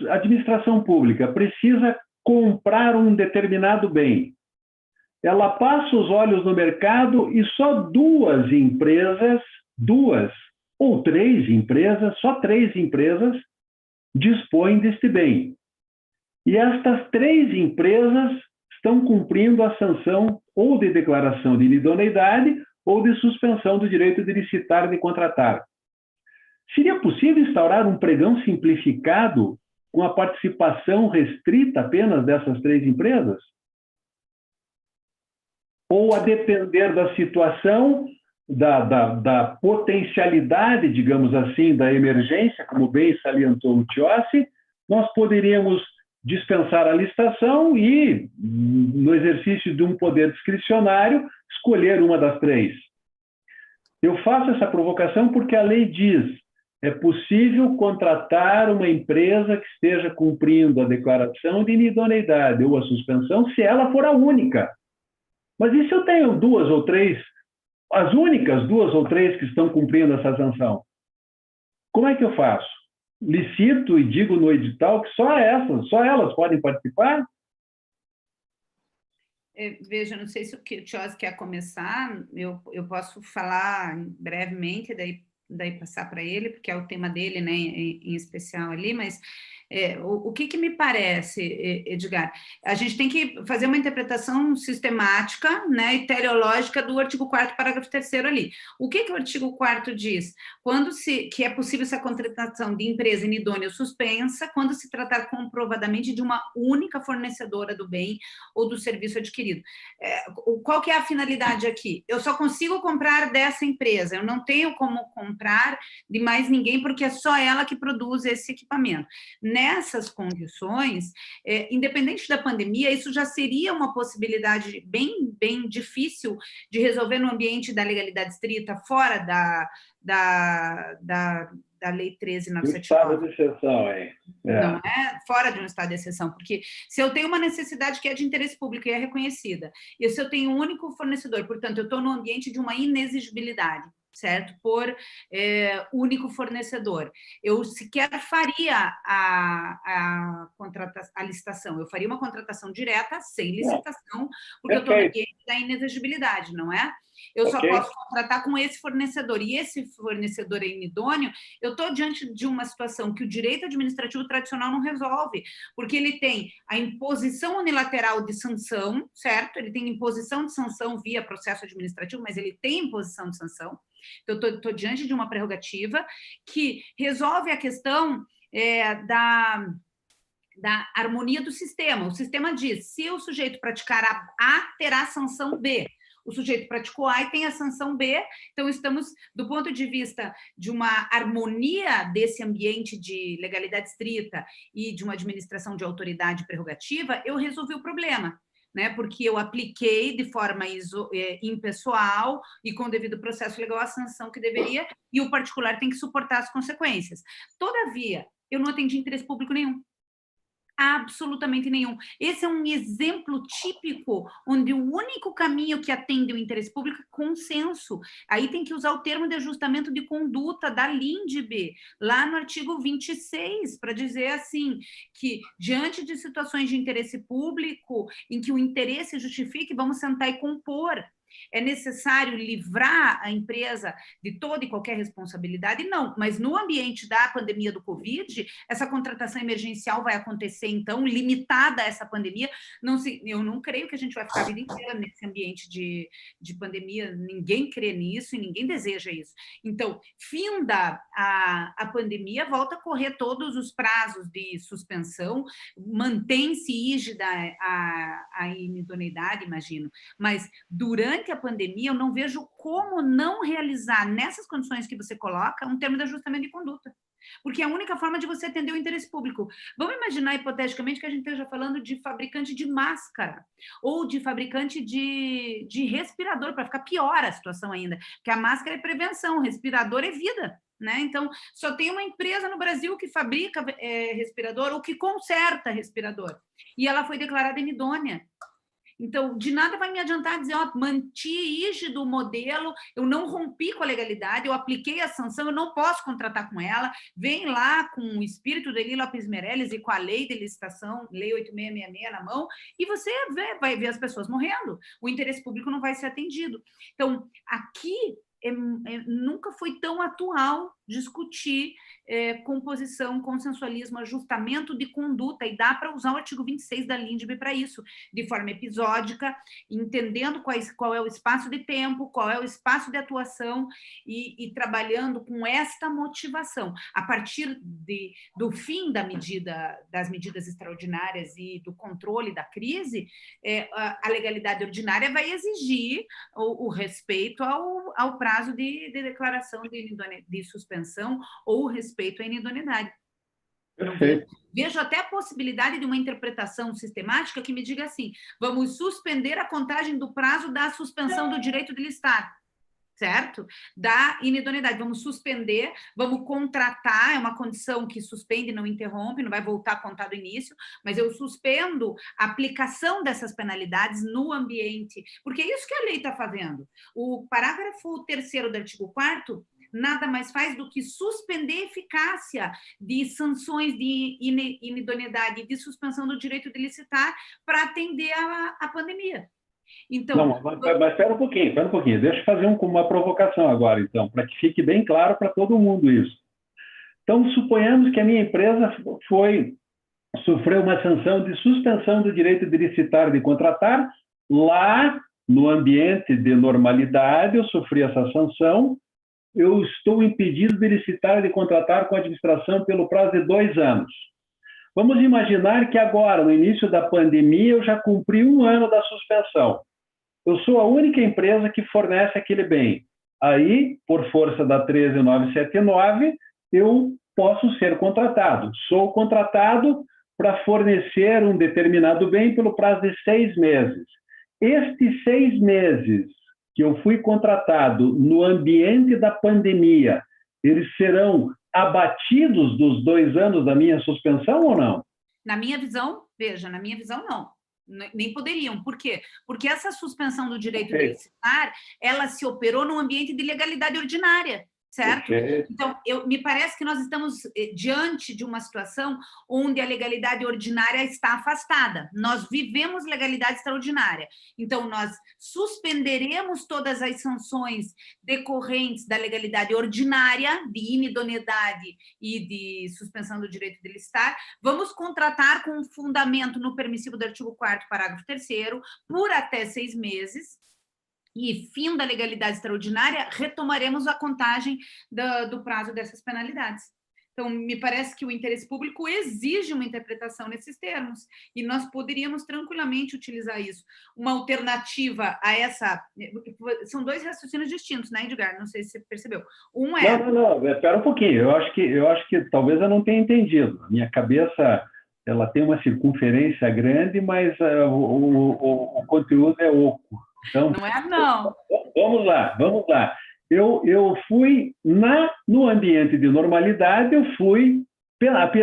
a administração pública precisa comprar um determinado bem? Ela passa os olhos no mercado e só duas ou três empresas, só 3 empresas dispõem deste bem. E estas 3 empresas estão cumprindo a sanção ou de declaração de inidoneidade ou de suspensão do direito de licitar e de contratar. Seria possível instaurar um pregão simplificado com a participação restrita apenas dessas 3 empresas? Ou, a depender da situação, da potencialidade, digamos assim, da emergência, como bem salientou o Tiossi, nós poderíamos dispensar a licitação e, no exercício de um poder discricionário, escolher uma das 3. Eu faço essa provocação porque a lei diz: é possível contratar uma empresa que esteja cumprindo a declaração de inidoneidade ou a suspensão, se ela for a única. Mas e se eu tenho 2 ou 3, as únicas 2 ou 3 que estão cumprindo essa sanção? Como é que eu faço? Licito e digo no edital que só elas podem participar? Veja, não sei se o Tiossi quer começar, eu posso falar brevemente, daí passar para ele, porque é o tema dele, né, em especial ali, mas o que me parece, Edgar? A gente tem que fazer uma interpretação sistemática, né, e teleológica do artigo 4º, parágrafo 3º ali. O que o artigo 4º diz? Que é possível essa contratação de empresa inidônea ou suspensa quando se tratar comprovadamente de uma única fornecedora do bem ou do serviço adquirido. Qual que é a finalidade aqui? Eu só consigo comprar dessa empresa, eu não tenho como comprar de mais ninguém, porque é só ela que produz esse equipamento. Nessas condições, independente da pandemia, isso já seria uma possibilidade bem difícil de resolver no ambiente da legalidade estrita, fora da Lei 13.979. Estado de exceção, hein? Não é fora de um estado de exceção, porque se eu tenho uma necessidade que é de interesse público e é reconhecida, e se eu tenho um único fornecedor, portanto, eu estou no ambiente de uma inexigibilidade, certo? Por único fornecedor. Eu sequer faria a licitação, eu faria uma contratação direta, sem licitação, porque eu estou no ambiente da inexigibilidade, não é? Eu só posso contratar com esse fornecedor, e esse fornecedor é inidôneo, eu estou diante de uma situação que o direito administrativo tradicional não resolve, porque ele tem a imposição unilateral de sanção, certo? Ele tem imposição de sanção via processo administrativo, mas ele tem imposição de sanção. Então, eu estou diante de uma prerrogativa que resolve a questão da harmonia do sistema. O sistema diz, se o sujeito praticar A, terá sanção B. O sujeito praticou A e tem a sanção B, então estamos, do ponto de vista de uma harmonia desse ambiente de legalidade estrita e de uma administração de autoridade prerrogativa, eu resolvi o problema, né? Porque eu apliquei de forma impessoal e com devido processo legal a sanção que deveria, e o particular tem que suportar as consequências. Todavia, eu não atendi interesse público nenhum. Absolutamente nenhum. Esse é um exemplo típico onde o único caminho que atende o interesse público é consenso. Aí tem que usar o termo de ajustamento de conduta da LINDB, lá no artigo 26, para dizer assim, que diante de situações de interesse público, em que o interesse justifique, vamos sentar e compor. É necessário livrar a empresa de toda e qualquer responsabilidade? Não, mas no ambiente da pandemia do Covid, essa contratação emergencial vai acontecer, então, limitada a essa pandemia. Eu não creio que a gente vai ficar a vida inteira nesse ambiente de pandemia, ninguém crê nisso e ninguém deseja isso. Então, finda a pandemia, volta a correr todos os prazos de suspensão, mantém-se rígida a inidoneidade, imagino, mas durante a pandemia, eu não vejo como não realizar, nessas condições que você coloca, um termo de ajustamento de conduta. Porque é a única forma de você atender o interesse público. Vamos imaginar, hipoteticamente, que a gente esteja falando de fabricante de máscara ou de fabricante de respirador, para ficar pior a situação ainda. Porque a máscara é prevenção, o respirador é vida. Né? Então, só tem uma empresa no Brasil que fabrica respirador ou que conserta respirador. E ela foi declarada inidônea. Então, de nada vai me adiantar dizer, ó, manti rígido o modelo, eu não rompi com a legalidade, eu apliquei a sanção, eu não posso contratar com ela, vem lá com o espírito de Eli Lopes Meirelles e com a lei de licitação, lei 8666 na mão, e você vai ver as pessoas morrendo, o interesse público não vai ser atendido. Então, aqui nunca foi tão atual discutir composição, consensualismo, ajustamento de conduta, e dá para usar o artigo 26 da LINDB para isso, de forma episódica, entendendo qual é o espaço de tempo, qual é o espaço de atuação e trabalhando com esta motivação. A partir do fim das medidas extraordinárias e do controle da crise, a legalidade ordinária vai exigir o respeito ao prazo de declaração de suspensão ou respeito à inidoneidade. Perfeito. Vejo até a possibilidade de uma interpretação sistemática que me diga assim, vamos suspender a contagem do prazo da suspensão do direito de listar, certo? Da inidoneidade, vamos suspender, vamos contratar, é uma condição que suspende, não interrompe, não vai voltar a contar do início, mas eu suspendo a aplicação dessas penalidades no ambiente, porque é isso que a lei está fazendo. O parágrafo 3º do artigo 4º nada mais faz do que suspender a eficácia de sanções de inidoneidade e de suspensão do direito de licitar para atender a pandemia. Então, não, mas espera um pouquinho. Deixa eu fazer uma provocação agora, então, para que fique bem claro para todo mundo isso. Então, suponhamos que a minha empresa sofreu uma sanção de suspensão do direito de licitar e de contratar. Lá, no ambiente de normalidade, eu sofri essa sanção, eu estou impedido de licitar e de contratar com a administração pelo prazo de 2 anos. Vamos imaginar que agora, no início da pandemia, eu já cumpri 1 ano da suspensão. Eu sou a única empresa que fornece aquele bem. Aí, por força da 13979, eu posso ser contratado. Sou contratado para fornecer um determinado bem pelo prazo de 6 meses. Estes 6 meses que eu fui contratado no ambiente da pandemia, eles serão abatidos dos 2 anos da minha suspensão ou não? Na minha visão, veja, na minha visão, não. Nem poderiam. Por quê? Porque essa suspensão do direito de licitar, ela se operou num ambiente de legalidade ordinária, certo? Então, me parece que nós estamos diante de uma situação onde a legalidade ordinária está afastada. Nós vivemos legalidade extraordinária. Então, nós suspenderemos todas as sanções decorrentes da legalidade ordinária, de inidoneidade e de suspensão do direito de licitar. Vamos contratar com fundamento no permissivo do artigo 4º, parágrafo 3º, por até 6 meses, e fim da legalidade extraordinária, retomaremos a contagem do prazo dessas penalidades. Então, me parece que o interesse público exige uma interpretação nesses termos, e nós poderíamos tranquilamente utilizar isso. Uma alternativa a essa... São 2 raciocínios distintos, né, Edgar? Não sei se você percebeu. Um é... Não, espera um pouquinho. Eu acho que talvez eu não tenha entendido. A minha cabeça, ela tem uma circunferência grande, mas o conteúdo é oco. Então, não é, não. Vamos lá. Eu fui, no ambiente de normalidade, eu fui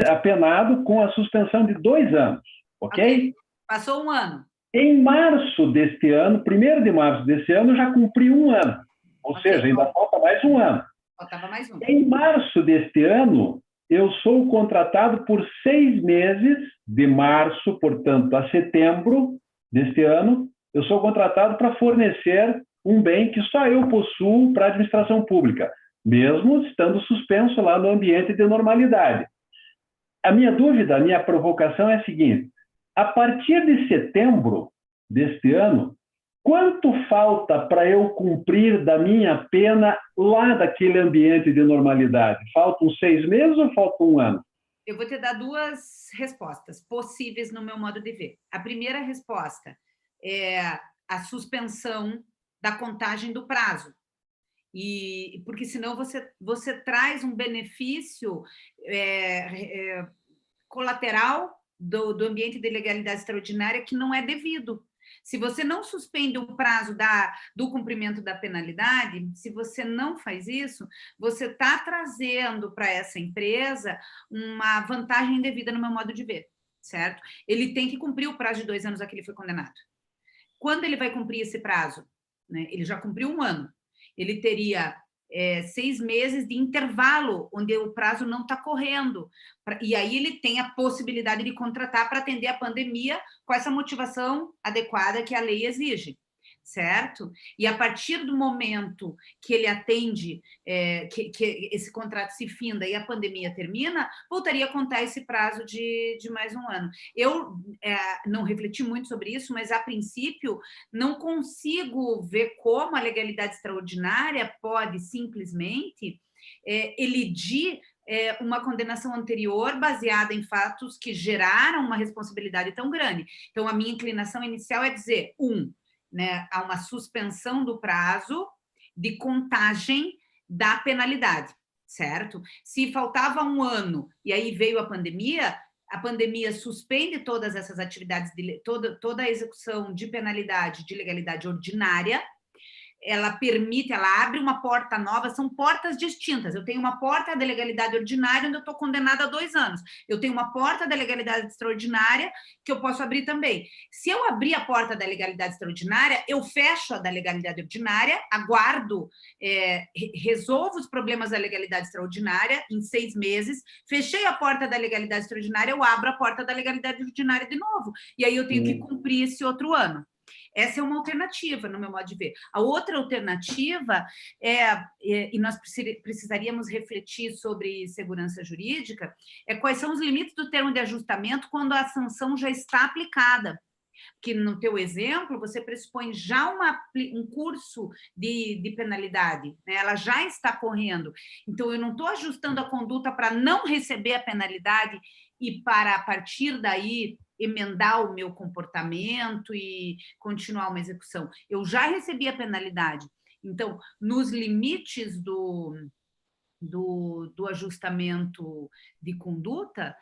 apenado com a suspensão de 2 anos, ok? Passou 1 ano. Em março deste ano, 1º de março desse ano, eu já cumpri 1 ano. Ou seja, ainda falta mais 1 ano. Faltava mais 1. Em março deste ano, eu sou contratado por 6 meses, de março, portanto, a setembro deste ano, eu sou contratado para fornecer um bem que só eu possuo para a administração pública, mesmo estando suspenso lá no ambiente de normalidade. A minha dúvida, a minha provocação é a seguinte: a partir de setembro deste ano, quanto falta para eu cumprir da minha pena lá daquele ambiente de normalidade? Faltam 6 meses ou falta 1 ano? Eu vou te dar 2 respostas possíveis no meu modo de ver. A primeira resposta é a suspensão da contagem do prazo. Porque senão você traz um benefício colateral do ambiente de legalidade extraordinária que não é devido. Se você não suspende o prazo do cumprimento da penalidade, se você não faz isso, você está trazendo para essa empresa uma vantagem indevida no meu modo de ver, certo? Ele tem que cumprir o prazo de 2 anos a que ele foi condenado. Quando ele vai cumprir esse prazo? Né? Ele já cumpriu 1 ano. Ele teria 6 meses de intervalo, onde o prazo não está correndo. E aí ele tem a possibilidade de contratar para atender a pandemia com essa motivação adequada que a lei exige, certo? E a partir do momento que ele atende, que esse contrato se finda e a pandemia termina, voltaria a contar esse prazo de mais 1 ano. Eu não refleti muito sobre isso, mas, a princípio, não consigo ver como a legalidade extraordinária pode simplesmente elidir uma condenação anterior baseada em fatos que geraram uma responsabilidade tão grande. Então, a minha inclinação inicial é dizer, né, há uma suspensão do prazo de contagem da penalidade, certo? Se faltava 1 ano e aí veio a pandemia suspende todas essas atividades, toda a execução de penalidade de legalidade ordinária, ela abre uma porta nova, são portas distintas. Eu tenho uma porta da legalidade ordinária, onde eu estou condenada a 2 anos. Eu tenho uma porta da legalidade extraordinária, que eu posso abrir também. Se eu abrir a porta da legalidade extraordinária, eu fecho a da legalidade ordinária, aguardo, resolvo os problemas da legalidade extraordinária em 6 meses, fechei a porta da legalidade extraordinária, eu abro a porta da legalidade ordinária de novo. E aí eu tenho que cumprir esse outro ano. Essa é uma alternativa, no meu modo de ver. A outra alternativa e nós precisaríamos refletir sobre segurança jurídica, quais são os limites do termo de ajustamento quando a sanção já está aplicada. Que no teu exemplo, você pressupõe já um curso de penalidade, né? Ela já está correndo. Então, eu não estou ajustando a conduta para não receber a penalidade e para, a partir daí, emendar o meu comportamento e continuar uma execução. Eu já recebi a penalidade. Então, nos limites do ajustamento de conduta,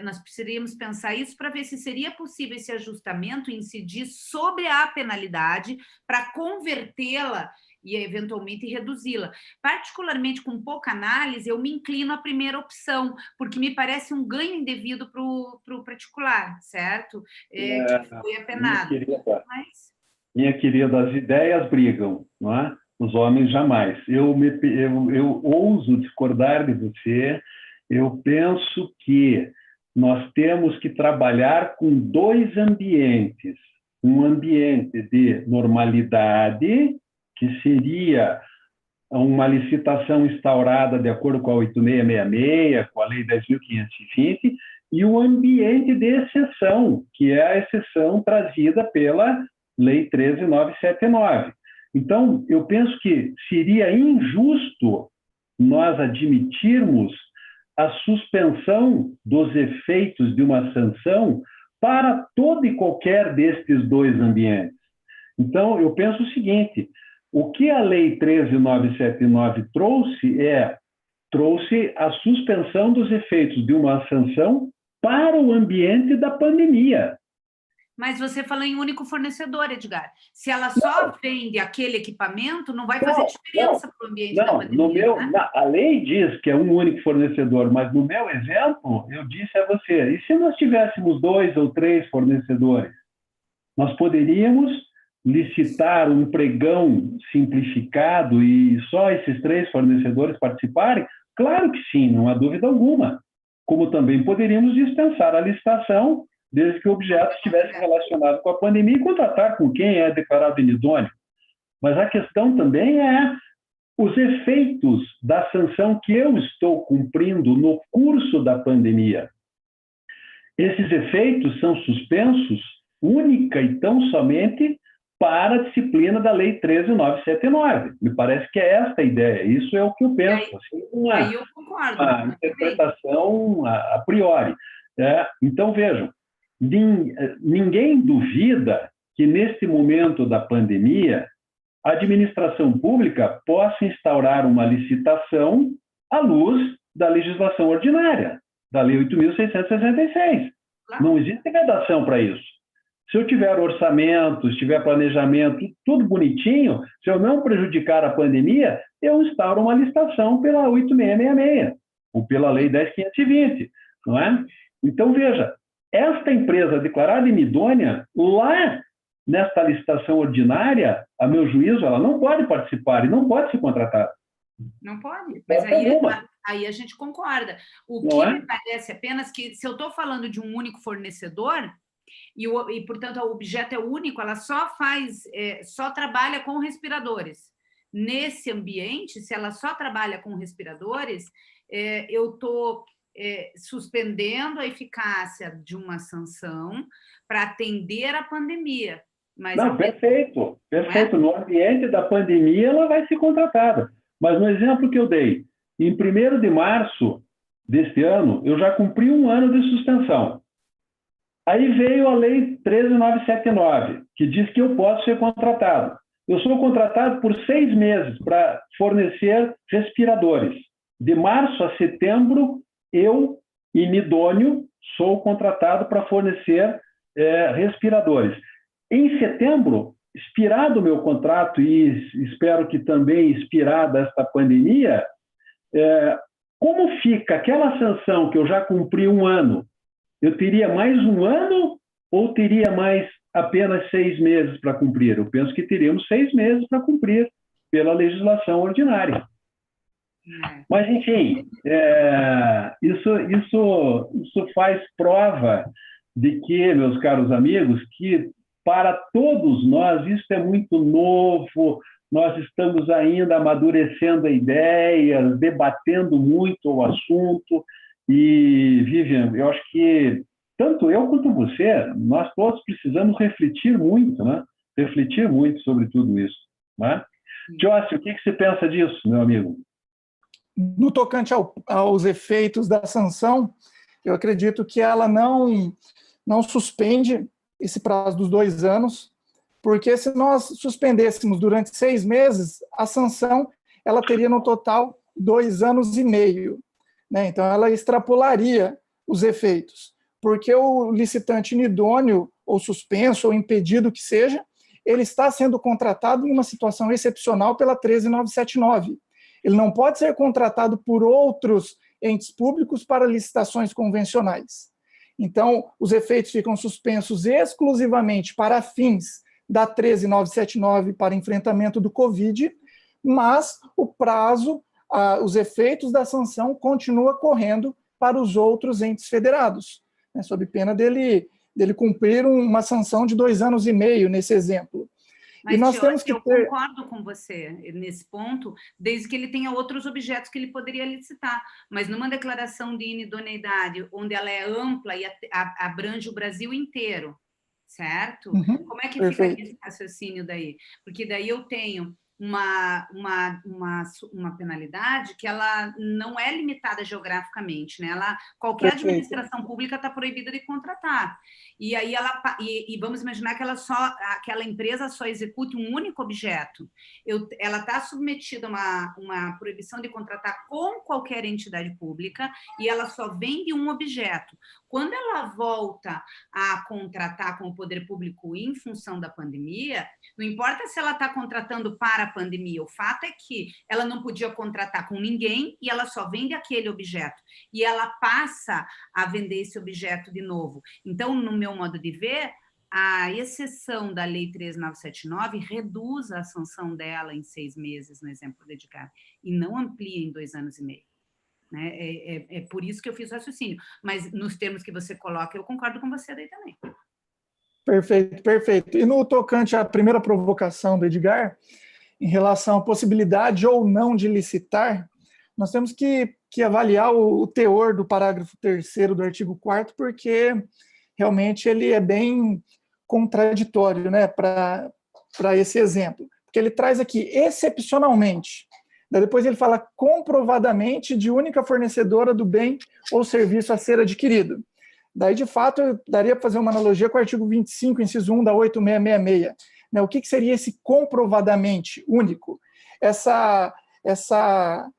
nós precisaríamos pensar isso para ver se seria possível esse ajustamento incidir sobre a penalidade para convertê-la e eventualmente reduzi-la. Particularmente com pouca análise, eu me inclino à primeira opção, porque me parece um ganho indevido para o particular, certo? Que foi apenado. Minha querida, as ideias brigam, não é? Os homens jamais. Eu ouso discordar de você. Eu penso que nós temos que trabalhar com dois ambientes. Um ambiente de normalidade, que seria uma licitação instaurada de acordo com a 8666, com a Lei 10.520, e o ambiente de exceção, que é a exceção trazida pela Lei 13.979. Então, eu penso que seria injusto nós admitirmos a suspensão dos efeitos de uma sanção para todo e qualquer destes dois ambientes. Então, eu penso o seguinte, o que a Lei 13.979 trouxe a suspensão dos efeitos de uma sanção para o ambiente da pandemia. Mas você falou em único fornecedor, Edgar. Se ela só vende aquele equipamento, não vai fazer diferença para o ambiente da pandemia, né? A lei diz que é um único fornecedor, mas no meu exemplo, eu disse a você, e se nós tivéssemos 2 ou 3 fornecedores, nós poderíamos licitar um pregão simplificado e só esses 3 fornecedores participarem? Claro que sim, não há dúvida alguma. Como também poderíamos dispensar a licitação desde que o objeto estivesse relacionado com a pandemia e contratar com quem é declarado inidôneo. Mas a questão também é os efeitos da sanção que eu estou cumprindo no curso da pandemia. Esses efeitos são suspensos única e tão somente para a disciplina da Lei 13.979. Me parece que é esta a ideia, isso é o que eu penso. Aí eu concordo. A interpretação a priori. Então, vejam, ninguém duvida que, neste momento da pandemia, a administração pública possa instaurar uma licitação à luz da legislação ordinária, da Lei 8.666. Claro. Não existe vedação para isso. Se eu tiver orçamento, se tiver planejamento, tudo bonitinho, se eu não prejudicar a pandemia, eu instauro uma licitação pela 8666 ou pela Lei 10.520, não é? Então, veja, esta empresa declarada inidônea, lá nesta licitação ordinária, a meu juízo, ela não pode participar e não pode ser contratada. Não pode, mas aí a gente concorda. O que me parece apenas que, se eu estou falando de um único fornecedor, e, portanto, o objeto é único, ela só trabalha com respiradores. Nesse ambiente, se ela só trabalha com respiradores, eu estou suspendendo a eficácia de uma sanção para atender a pandemia. Mas não, perfeito. No ambiente da pandemia, ela vai ser contratada. Mas no exemplo que eu dei, em 1º de março deste ano, eu já cumpri 1 ano de suspensão. Aí veio a Lei 13.979, que diz que eu posso ser contratado. Eu sou contratado por 6 meses para fornecer respiradores. De março a setembro, eu, inidôneo, sou contratado para fornecer respiradores. Em setembro, expirado o meu contrato, e espero que também expirada esta pandemia, como fica aquela sanção que eu já cumpri 1 ano? Eu teria mais 1 ano ou teria mais apenas 6 meses para cumprir? Eu penso que teríamos 6 meses para cumprir pela legislação ordinária. Mas, enfim, isso faz prova de que, meus caros amigos, que para todos nós isso é muito novo, nós estamos ainda amadurecendo ideias, debatendo muito o assunto. E, Vivian, eu acho que tanto eu quanto você, nós todos precisamos refletir muito, né? Refletir muito sobre tudo isso, né? Joyce, o que você pensa disso, meu amigo? No tocante aos efeitos da sanção, eu acredito que ela não suspende esse prazo dos 2 anos, porque se nós suspendêssemos durante 6 meses, a sanção ela teria no total 2 anos e meio. Né? Então, ela extrapolaria os efeitos, porque o licitante inidôneo, ou suspenso, ou impedido que seja, ele está sendo contratado em uma situação excepcional pela 13979. Ele não pode ser contratado por outros entes públicos para licitações convencionais. Então, os efeitos ficam suspensos exclusivamente para fins da 13979 para enfrentamento do Covid, mas o prazo, os efeitos da sanção continua correndo para os outros entes federados, né, sob pena dele cumprir uma sanção de 2 anos e meio, nesse exemplo. Mas, e nós temos que eu concordo com você nesse ponto, desde que ele tenha outros objetos que ele poderia licitar. Mas numa declaração de inidoneidade, onde ela é ampla e abrange o Brasil inteiro, certo? Uhum, Como é que perfeito. fica esse raciocínio daí? Porque daí eu tenho uma penalidade que ela não é limitada geograficamente, né? Qualquer Perfeito. administração pública está proibida de contratar. E aí vamos imaginar que aquela empresa só execute um único objeto. Ela está submetida a uma proibição de contratar com qualquer entidade pública e ela só vende um objeto. Quando ela volta a contratar com o poder público em função da pandemia, não importa se ela está contratando para a pandemia, o fato é que ela não podia contratar com ninguém e ela só vende aquele objeto. E ela passa a vender esse objeto de novo. Então, no meu modo de ver, a exceção da Lei 13979 reduz a sanção dela em 6 meses, no exemplo do Edgar, e não amplia em 2 anos e meio. Né? É por isso que eu fiz o raciocínio. Mas nos termos que você coloca, eu concordo com você daí também. Perfeito, perfeito. E no tocante à primeira provocação do Edgar, em relação à possibilidade ou não de licitar, nós temos que avaliar o teor do parágrafo 3º do artigo 4º, porque realmente ele é bem contraditório, né, para esse exemplo. Porque ele traz aqui, excepcionalmente, daí depois ele fala comprovadamente de única fornecedora do bem ou serviço a ser adquirido. Daí, de fato, eu daria para fazer uma analogia com o artigo 25, inciso 1 da 8666. Né, o que seria esse comprovadamente único? Essa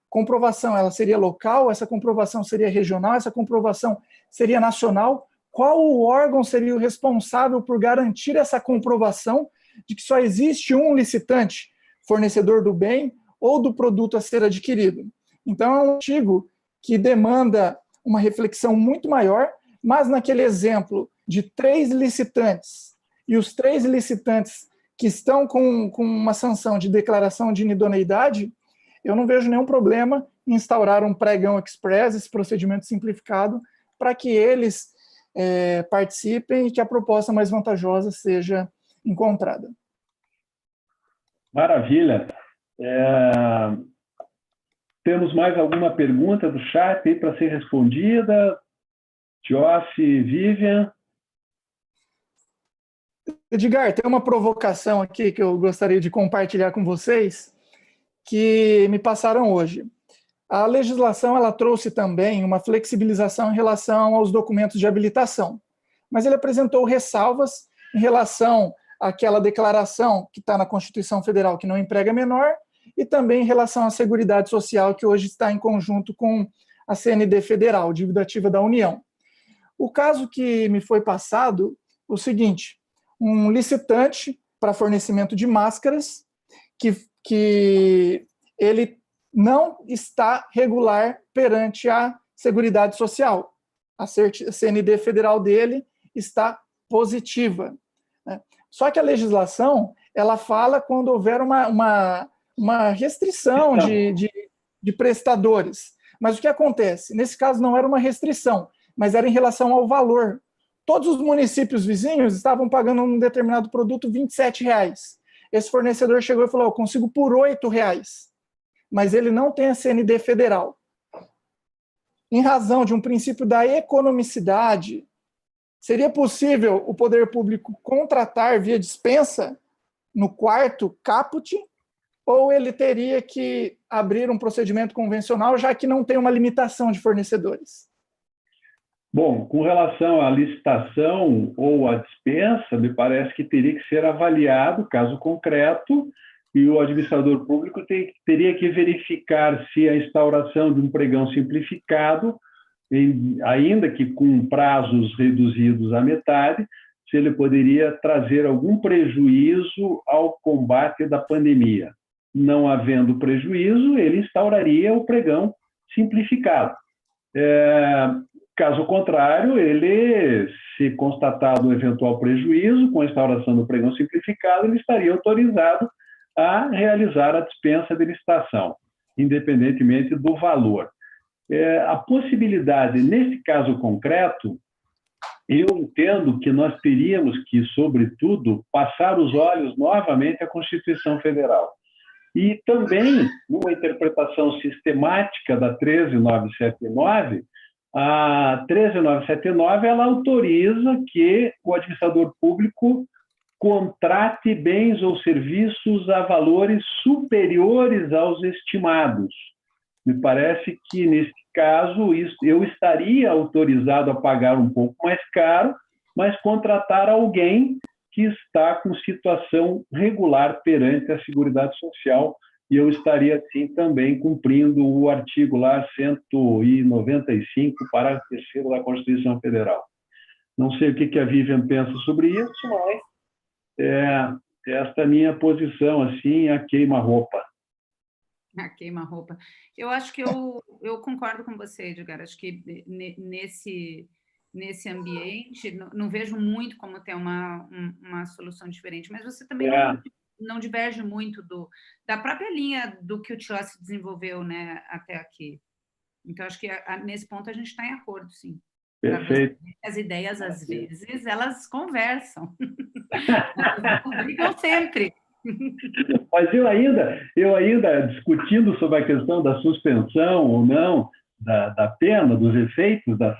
comprovação, ela seria local? Essa comprovação seria regional? Essa comprovação seria nacional? Qual o órgão seria o responsável por garantir essa comprovação de que só existe um licitante, fornecedor do bem ou do produto a ser adquirido? Então, é um artigo que demanda uma reflexão muito maior, mas naquele exemplo de 3 licitantes, e os 3 licitantes que estão com uma sanção de declaração de inidoneidade, eu não vejo nenhum problema em instaurar um pregão express, esse procedimento simplificado, para que eles participem e que a proposta mais vantajosa seja encontrada. Maravilha. Temos mais alguma pergunta do chat aí para ser respondida? Joyce, Vivian? Edgar, tem uma provocação aqui que eu gostaria de compartilhar com vocês, que me passaram hoje. A legislação ela trouxe também uma flexibilização em relação aos documentos de habilitação, mas ele apresentou ressalvas em relação àquela declaração que está na Constituição Federal que não emprega menor e também em relação à Seguridade Social, que hoje está em conjunto com a CND Federal, dívida ativa da União. O caso que me foi passado, o seguinte, um licitante para fornecimento de máscaras que ele não está regular perante a Seguridade Social. A CND federal dele está positiva. Né? Só que a legislação, ela fala quando houver uma restrição de prestadores. Mas o que acontece? Nesse caso não era uma restrição, mas era em relação ao valor. Todos os municípios vizinhos estavam pagando um determinado produto R$ 27. Esse fornecedor chegou e falou, eu consigo por R$ 8, mas ele não tem a CND federal. Em razão de um princípio da economicidade, seria possível o poder público contratar via dispensa no quarto caput, ou ele teria que abrir um procedimento convencional, já que não tem uma limitação de fornecedores? Bom, com relação à licitação ou à dispensa, me parece que teria que ser avaliado caso concreto e o administrador público teria que verificar se a instauração de um pregão simplificado, ainda que com prazos reduzidos à metade, se ele poderia trazer algum prejuízo ao combate da pandemia. Não havendo prejuízo, ele instauraria o pregão simplificado. Caso contrário, ele, se constatado um eventual prejuízo, com a instauração do pregão simplificado, ele estaria autorizado a realizar a dispensa de licitação, independentemente do valor. A possibilidade, nesse caso concreto, eu entendo que nós teríamos que, sobretudo, passar os olhos novamente à Constituição Federal. E também, numa interpretação sistemática da 13979, a 13979 ela autoriza que o administrador público contrate bens ou serviços a valores superiores aos estimados. Me parece que, nesse caso, eu estaria autorizado a pagar um pouco mais caro, mas contratar alguém que está com situação regular perante a Seguridade Social, e eu estaria, assim, também cumprindo o artigo lá 195, parágrafo 3º da Constituição Federal. Não sei o que a Vivian pensa sobre isso, mas esta é a minha posição, assim, a queima-roupa. A queima-roupa. Eu acho que eu concordo com você, Edgar. Acho que nesse ambiente, não vejo muito como ter uma solução diferente, mas você também não diverge muito da própria linha do que o TIOS desenvolveu, né, até aqui. Então, acho que nesse ponto a gente está em acordo, sim. Perfeito. As ideias, às vezes, elas conversam. Elas brigam sempre. Mas eu ainda discutindo sobre a questão da suspensão ou não da pena, dos efeitos da